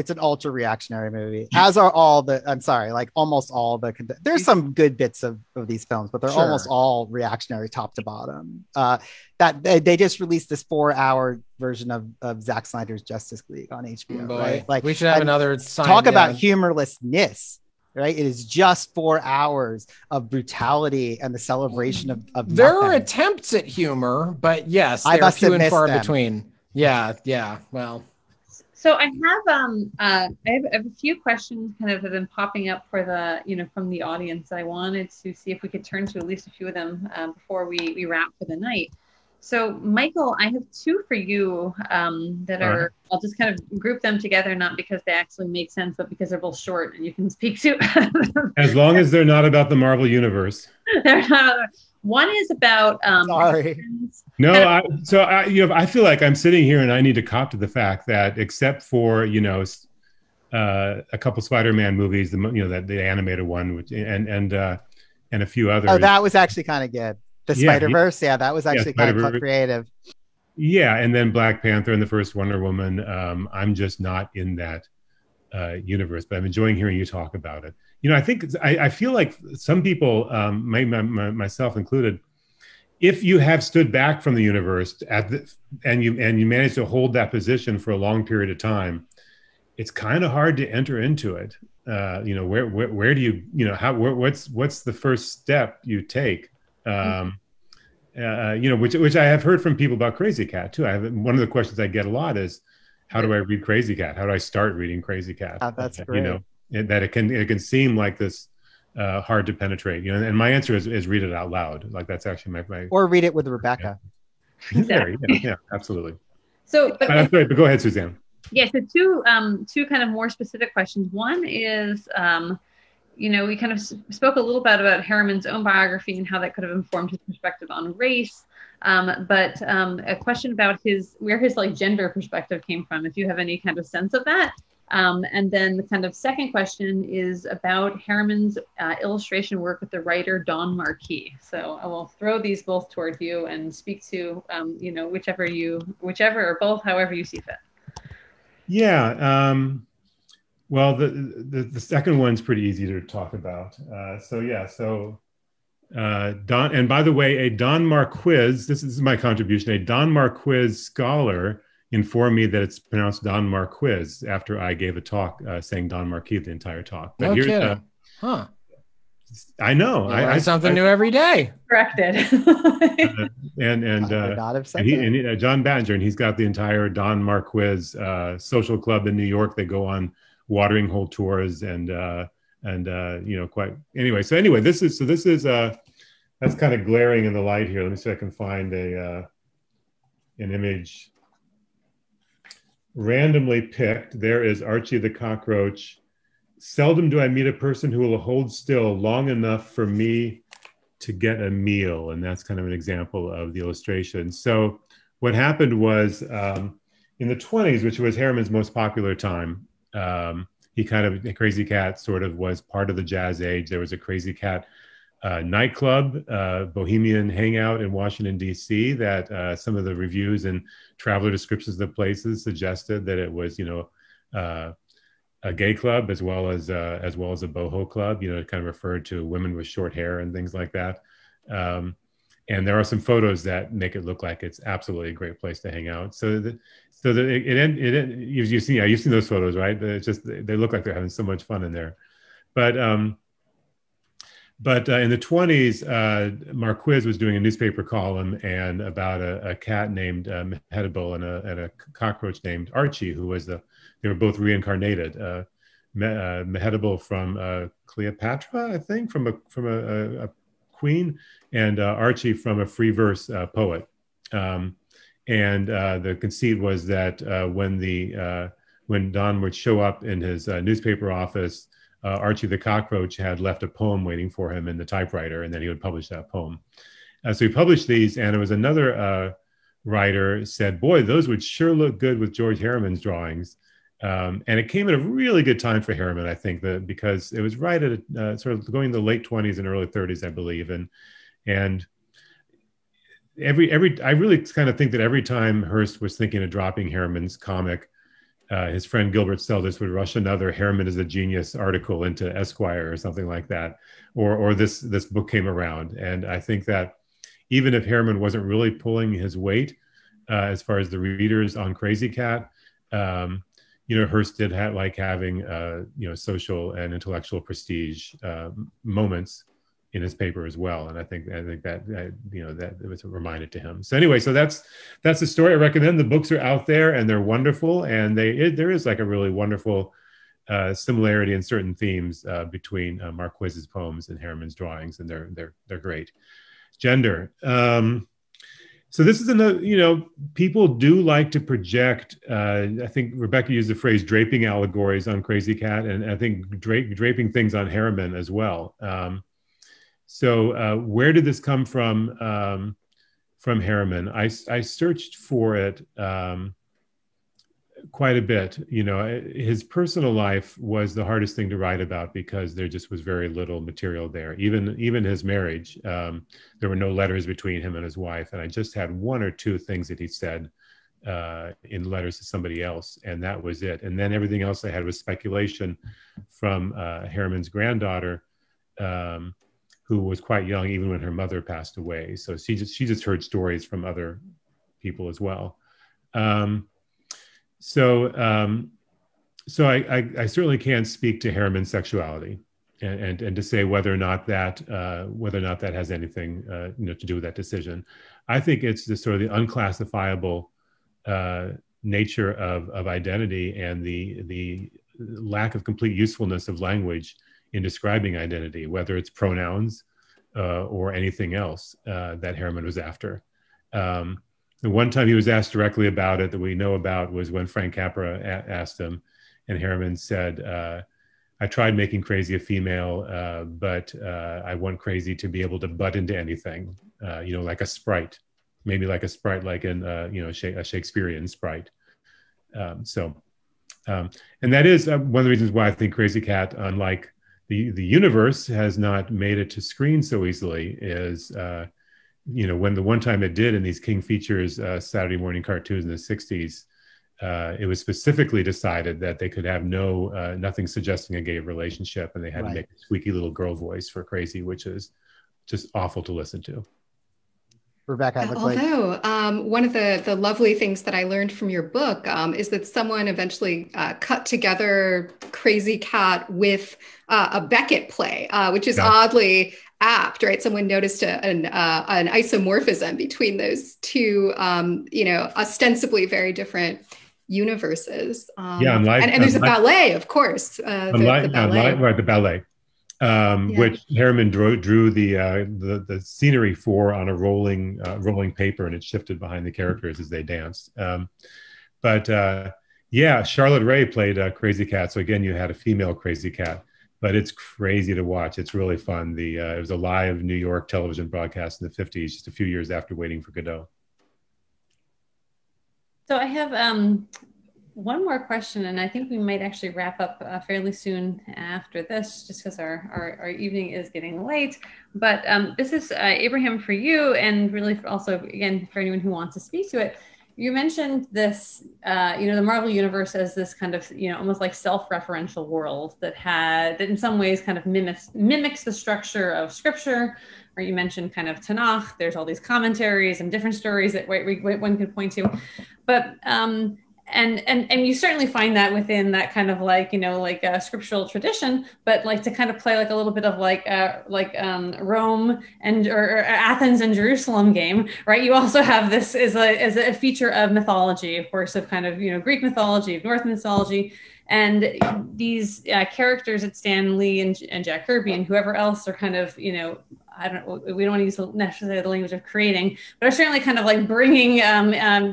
reactionary movie, as are all the, I'm sorry, like almost all the, there's some good bits of these films, but they're almost all reactionary top to bottom. That they just released this 4-hour version of Zack Snyder's Justice League on HBO. Boy, right? Like we should have another talk about humorlessness. Right, it is just 4 hours of brutality and the celebration of there nothing. are attempts at humor, but yes, they're few and far between. Yeah. Well, so I have a few questions kind of have been popping up for the from the audience. I wanted to see if we could turn to at least a few of them before we wrap for the night. So Michael, I have two for you that are, I'll just kind of group them together, not because they actually make sense, but because they're both short and you can speak to. As long as they're not about the Marvel Universe. They're not. One is about. Sorry. No, I feel like I'm sitting here and I need to cop to the fact that except for a couple Spider-Man movies, the animated one, which and a few others. Oh, that was actually kind of good. The Spider-Verse, that was actually kind of creative. Yeah, and then Black Panther and the first Wonder Woman. I'm just not in that universe, but I'm enjoying hearing you talk about it. I feel like some people, myself included, if you have stood back from the universe and you manage to hold that position for a long period of time, it's kind of hard to enter into it. Where do you what's the first step you take? Which I have heard from people about Krazy Kat too. One of the questions I get a lot is, how do I read Krazy Kat? How do I start reading Krazy Kat? That's great. That it can seem like this hard to penetrate. And my answer is read it out loud. Like that's actually my or read it with Rebecca. Yeah, absolutely. So, I'm sorry, but go ahead, Suzanne. Yeah, so two kind of more specific questions. One is, we kind of spoke a little bit about Herriman's own biography and how that could have informed his perspective on race. But a question about where his like gender perspective came from, if you have any kind of sense of that. And then the kind of second question is about Herriman's illustration work with the writer Don Marquis. So I will throw these both toward you and speak to, whichever or both, however you see fit. Yeah. Well, the second one's pretty easy to talk about. So Don, and by the way, a Don Marquis, this is my contribution, a Don Marquis scholar informed me that it's pronounced Don Marquis after I gave a talk saying Don Marquis the entire talk. But no kidding. Huh. I know. I learn something new every day. Corrected. John Badger, and he's got the entire Don Marquis social club in New York. They go on watering hole tours and quite anyway. So anyway, this is that's kind of glaring in the light here. Let me see if I can find an image. Randomly picked, there is Archie the Cockroach. Seldom do I meet a person who will hold still long enough for me to get a meal. And that's kind of an example of the illustration. So what happened was in the 20s, which was Herriman's most popular time, Krazy Kat sort of was part of the jazz age. There was a Krazy Kat nightclub, bohemian hangout in Washington, D.C. that some of the reviews and traveler descriptions of the places suggested that it was, a gay club as well as a boho club. It kind of referred to women with short hair and things like that. And there are some photos that make it look like it's absolutely a great place to hang out. You've seen those photos, right? It's just they look like they're having so much fun in there. But in the 20s, Marquis was doing a newspaper column and about a cat named Mehedable and a cockroach named Archie, who was they were both reincarnated. Mehedable from Cleopatra, I think, from a queen, and Archie from a free verse poet. And the conceit was that when Don would show up in his newspaper office, Archie the Cockroach had left a poem waiting for him in the typewriter, and then he would publish that poem. So he published these, and it was another writer said, boy, those would sure look good with George Herriman's drawings. And it came at a really good time for Herriman, I think, because it was right at sort of going in the late 20s and early 30s, I believe. And I really kind of think that every time Hearst was thinking of dropping Herriman's comic, his friend Gilbert Seldes would rush another Herriman is a genius article into Esquire or something like that, or this book came around. And I think that even if Herriman wasn't really pulling his weight as far as the readers on Krazy Kat, Hearst did having social and intellectual prestige moments in his paper as well, and I think that that it was reminded to him. So anyway, so that's the story. I recommend. The books are out there and they're wonderful, and there is like a really wonderful similarity in certain themes between Marquis's poems and Herriman's drawings, and they're great. Gender. So this is another, people do like to project, I think Rebecca used the phrase draping allegories on Krazy Kat, and I think draping things on Herriman as well. So where did this come from Herriman? I searched for it quite a bit. His personal life was the hardest thing to write about because there just was very little material there. Even his marriage, there were no letters between him and his wife. And I just had one or two things that he said in letters to somebody else, and that was it. And then everything else I had was speculation from Herriman's granddaughter, who was quite young even when her mother passed away. So she just heard stories from other people as well. So I certainly can't speak to Herriman's sexuality, and to say whether or not that has anything to do with that decision. I think it's the sort of the unclassifiable nature of identity and the lack of complete usefulness of language in describing identity, whether it's pronouns or anything else that Herriman was after. The one time he was asked directly about it that we know about was when Frank Capra asked him, and Herriman said, I tried making Krazy a female, but I want Krazy to be able to butt into anything, like a sprite, maybe like a sprite, like in, a Shakespearean sprite. And that is one of the reasons why I think Krazy Kat, unlike the universe, has not made it to screen so easily, is when the one time it did in these King Features Saturday morning cartoons in the 60s, it was specifically decided that they could have nothing suggesting a gay relationship, and they had to make a squeaky little girl voice for Krazy, which is just awful to listen to. Rebecca, one of the lovely things that I learned from your book is that someone eventually cut together Krazy Kat with a Beckett play, which is oddly apt, right? Someone noticed an isomorphism between those two, ostensibly very different universes. And there's a ballet, of course. The ballet. Which Herriman drew the scenery for on a rolling paper, and it shifted behind the characters as they danced. Charlotte Rae played Krazy Kat. So again, you had a female Krazy Kat, but it's crazy to watch. It's really fun. It was a live New York television broadcast in the 50s, just a few years after Waiting for Godot. So I have one more question, and I think we might actually wrap up fairly soon after this, just because our evening is getting late. But this is, Abraham, for you, and really also, again, for anyone who wants to speak to it. You mentioned this, the Marvel Universe as this kind of, almost like self-referential world that in some ways kind of mimics the structure of scripture. Or you mentioned kind of Tanakh. There's all these commentaries and different stories that one could point to. But and you certainly find that within that kind of a scriptural tradition, but to kind of play a little bit of Rome or Athens and Jerusalem game, right? You also have this as a feature of mythology, of course, of kind of Greek mythology, of Norse mythology, and these characters that Stan Lee and Jack Kirby and whoever else are kind of we don't want to use necessarily the language of creating, but are certainly kind of bringing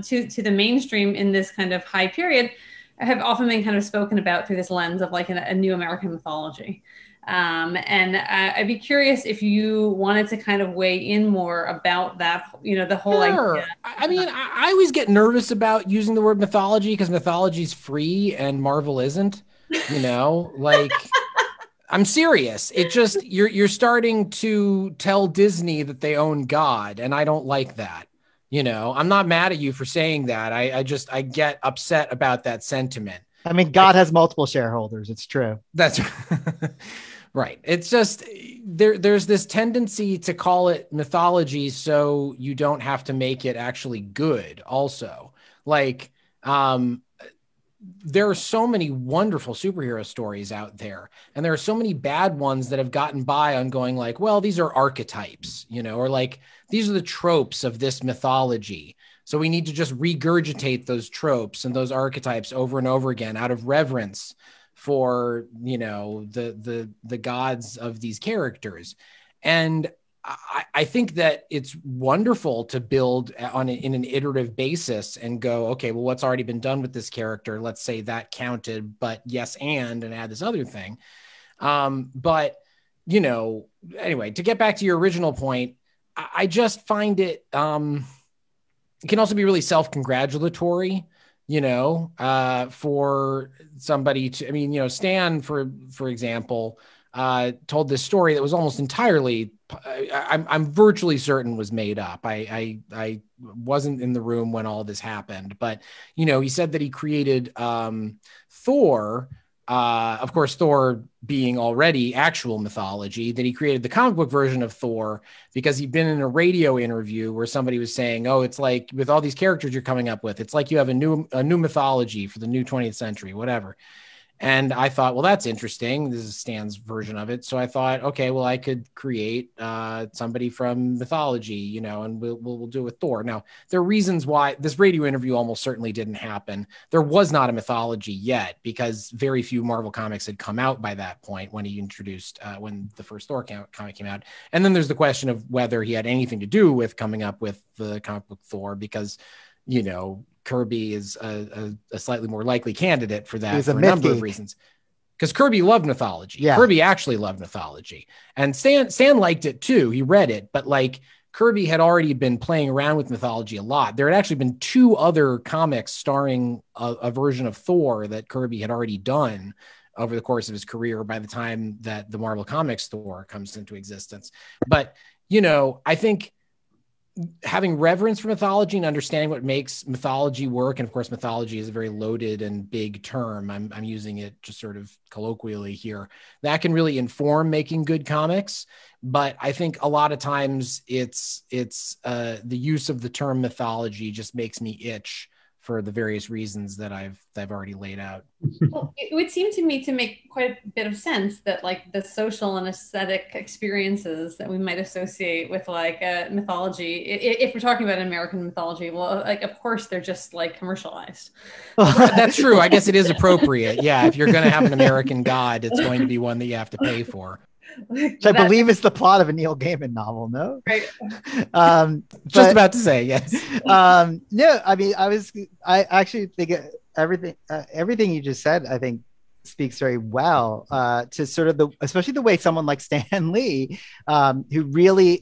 to the mainstream in this kind of high period, have often been kind of spoken about through this lens of a new American mythology. And I'd be curious if you wanted to kind of weigh in more about that, the whole idea. I mean, I always get nervous about using the word mythology because mythology is free and Marvel isn't, like I'm serious. It just, you're starting to tell Disney that they own God. And I don't like that. I'm not mad at you for saying that. I get upset about that sentiment. I mean, God has multiple shareholders. It's true. That's right. It's just there's this tendency to call it mythology so you don't have to make it actually good also. Like, there are so many wonderful superhero stories out there, and there are so many bad ones that have gotten by on going like, well, these are archetypes, or like, these are the tropes of this mythology. So we need to just regurgitate those tropes and those archetypes over and over again out of reverence for, the gods of these characters. And I think that it's wonderful to build in an iterative basis and go, okay, well, what's already been done with this character? Let's say that counted, but yes, and add this other thing. But, anyway, to get back to your original point, I just find it can also be really self-congratulatory, for somebody to, Stan, for example, told this story that was almost entirely, I'm virtually certain was made up. I wasn't in the room when all this happened, but, he said that he created Thor, of course, Thor being already actual mythology, that he created the comic book version of Thor because he'd been in a radio interview where somebody was saying, oh, it's like with all these characters you're coming up with, it's like you have a new mythology for the new 20th century, whatever. And I thought, well, that's interesting. This is Stan's version of it. So I thought, okay, well, I could create somebody from mythology, and we'll do it with Thor. Now, there are reasons why this radio interview almost certainly didn't happen. There was not a mythology yet because very few Marvel comics had come out by that point when he introduced, when the first Thor comic came out. And then there's the question of whether he had anything to do with coming up with the comic book Thor because, Kirby is a slightly more likely candidate for that for a number of reasons. Because Kirby loved mythology. Yeah. Kirby actually loved mythology. And Stan liked it too. He read it. But like Kirby had already been playing around with mythology a lot. There had actually been 2 other comics starring a version of Thor that Kirby had already done over the course of his career by the time that the Marvel Comics Thor comes into existence. But, I think having reverence for mythology and understanding what makes mythology work. And of course, mythology is a very loaded and big term. I'm using it just sort of colloquially here. That can really inform making good comics. But I think a lot of times it's the use of the term mythology just makes me itch for the various reasons that I've already laid out. Well, it would seem to me to make quite a bit of sense that like the social and aesthetic experiences that we might associate with like mythology, if we're talking about American mythology, well, like of course they're just like commercialized. That's true. I guess it is appropriate. Yeah, if you're going to have an American god, it's going to be one that you have to pay for. Which I believe is the plot of a Neil Gaiman novel, no? Right. Just about to say, yes. No, I mean, I actually think everything you just said, I think speaks very well to sort of especially the way someone like Stan Lee, who really,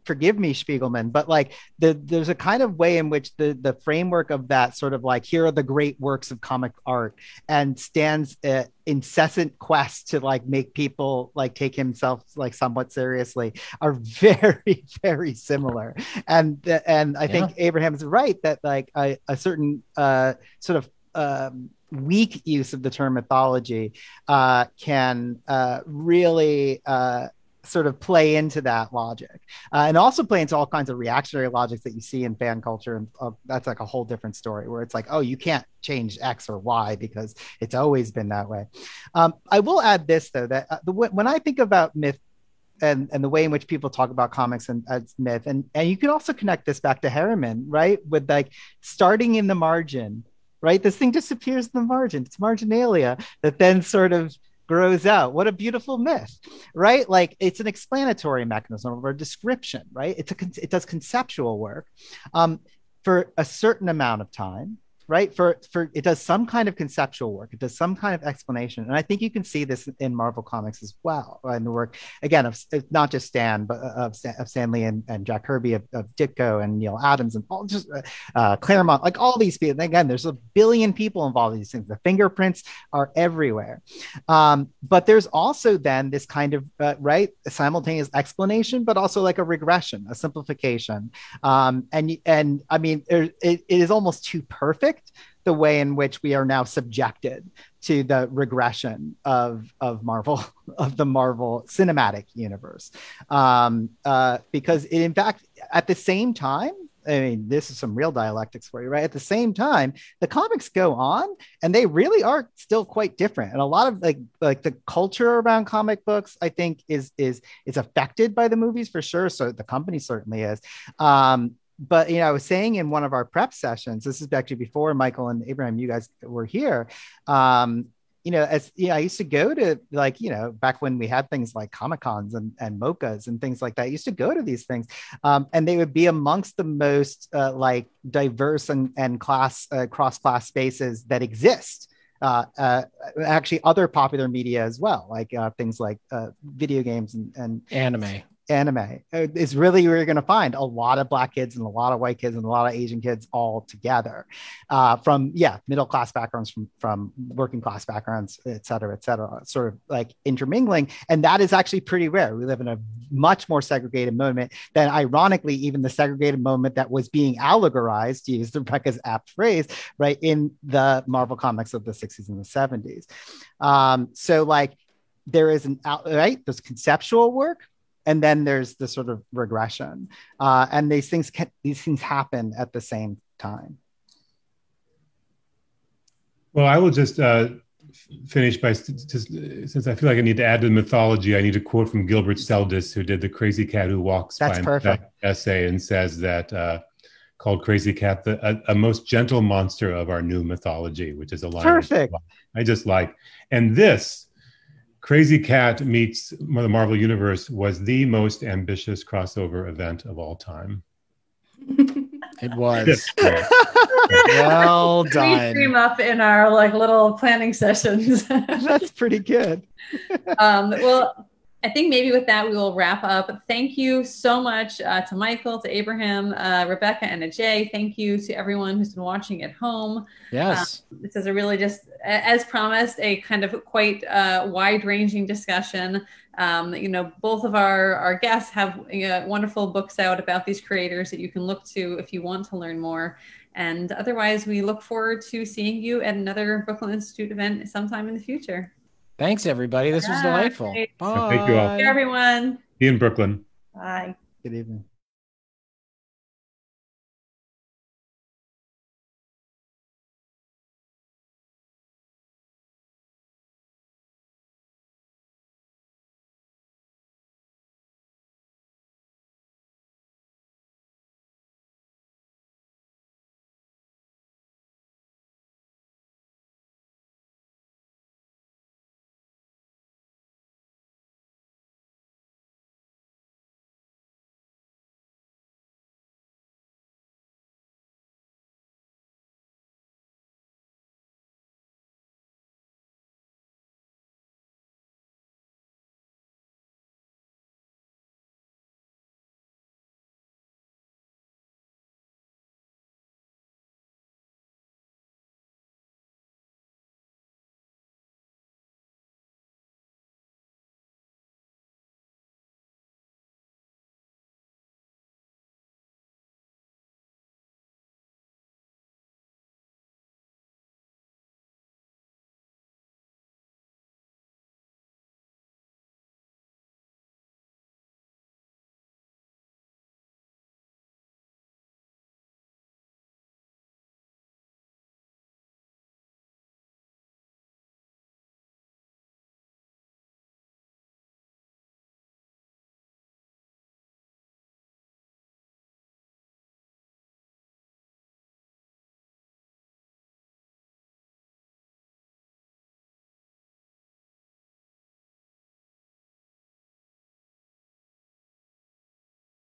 forgive me, Spiegelman, but like there's a kind of way in which the framework of that sort of like, here are the great works of comic art, and Stan's incessant quest to like make people like take himself like somewhat seriously are very, very similar. And I think Abraham is right that like a certain sort of weak use of the term mythology can really sort of play into that logic and also play into all kinds of reactionary logics that you see in fan culture. And that's like a whole different story where it's like, oh, you can't change X or Y because it's always been that way. I will add this though, that when I think about myth and the way in which people talk about comics and as myth, and you can also connect this back to Herriman, right? With like starting in the margin, right? This thing disappears in the margin. It's marginalia that then sort of grows out. What a beautiful myth, right? Like it's an explanatory mechanism or a description, right? It does conceptual work for a certain amount of time. right? For it does some kind of conceptual work. It does some kind of explanation, and I think you can see this in Marvel Comics as well, in the work again of not just Stan, but of Stan Lee and Jack Kirby, of Ditko and Neil Adams, and all just Claremont, like all these people. And again, there's a billion people involved in these things. The fingerprints are everywhere, but there's also then this kind of right, a simultaneous explanation, but also like a regression, a simplification, and I mean, it is almost too perfect the way in which we are now subjected to the regression of Marvel, of the Marvel cinematic universe. Because in fact, at the same time, I mean, this is some real dialectics for you, right? At the same time, the comics go on and they really are still quite different. And a lot of like the culture around comic books, I think is affected by the movies for sure. So the company certainly is. But, you know, I was saying in one of our prep sessions, this is actually before Michael and Abraham, you guys were here. You know, as you know, I used to go to, like, you know, back when we had things like Comic-Cons and MOCAs and things like that, I used to go to these things, and they would be amongst the most like diverse and cross-class spaces that exist. Actually other popular media as well, like things like video games and anime is really where you're going to find a lot of Black kids and a lot of white kids and a lot of Asian kids all together, from middle class backgrounds, from working class backgrounds, et cetera, sort of like intermingling. And that is actually pretty rare. We live in a much more segregated moment than, ironically, even the segregated moment that was being allegorized, to use Rebecca's apt phrase, right, in the Marvel comics of the 60s and the 70s. So like there is there's conceptual work, and then there's the sort of regression, and these things happen at the same time. Well, I will just finish by since I feel like I need to add to the mythology, I need a quote from Gilbert Seldes, who did the Krazy Kat Who Walks That's by perfect. essay, and says that called Krazy Kat a most gentle monster of our new mythology, which is a line perfect. I just like. And this Krazy Kat meets the Marvel Universe was the most ambitious crossover event of all time. It was. Well done. We stream up in our like little planning sessions. That's pretty good. Well, I think maybe with that, we will wrap up. Thank you so much to Michael, to Abraham, Rebecca, and Ajay. Thank you to everyone who's been watching at home. Yes. This is a really just, as promised, a kind of quite wide-ranging discussion. You know, both of our guests have wonderful books out about these creators that you can look to if you want to learn more. And otherwise, we look forward to seeing you at another Brooklyn Institute event sometime in the future. Thanks, everybody. This was delightful. Great. Bye. Thank you all. Thank you, everyone. See you in Brooklyn. Bye. Good evening.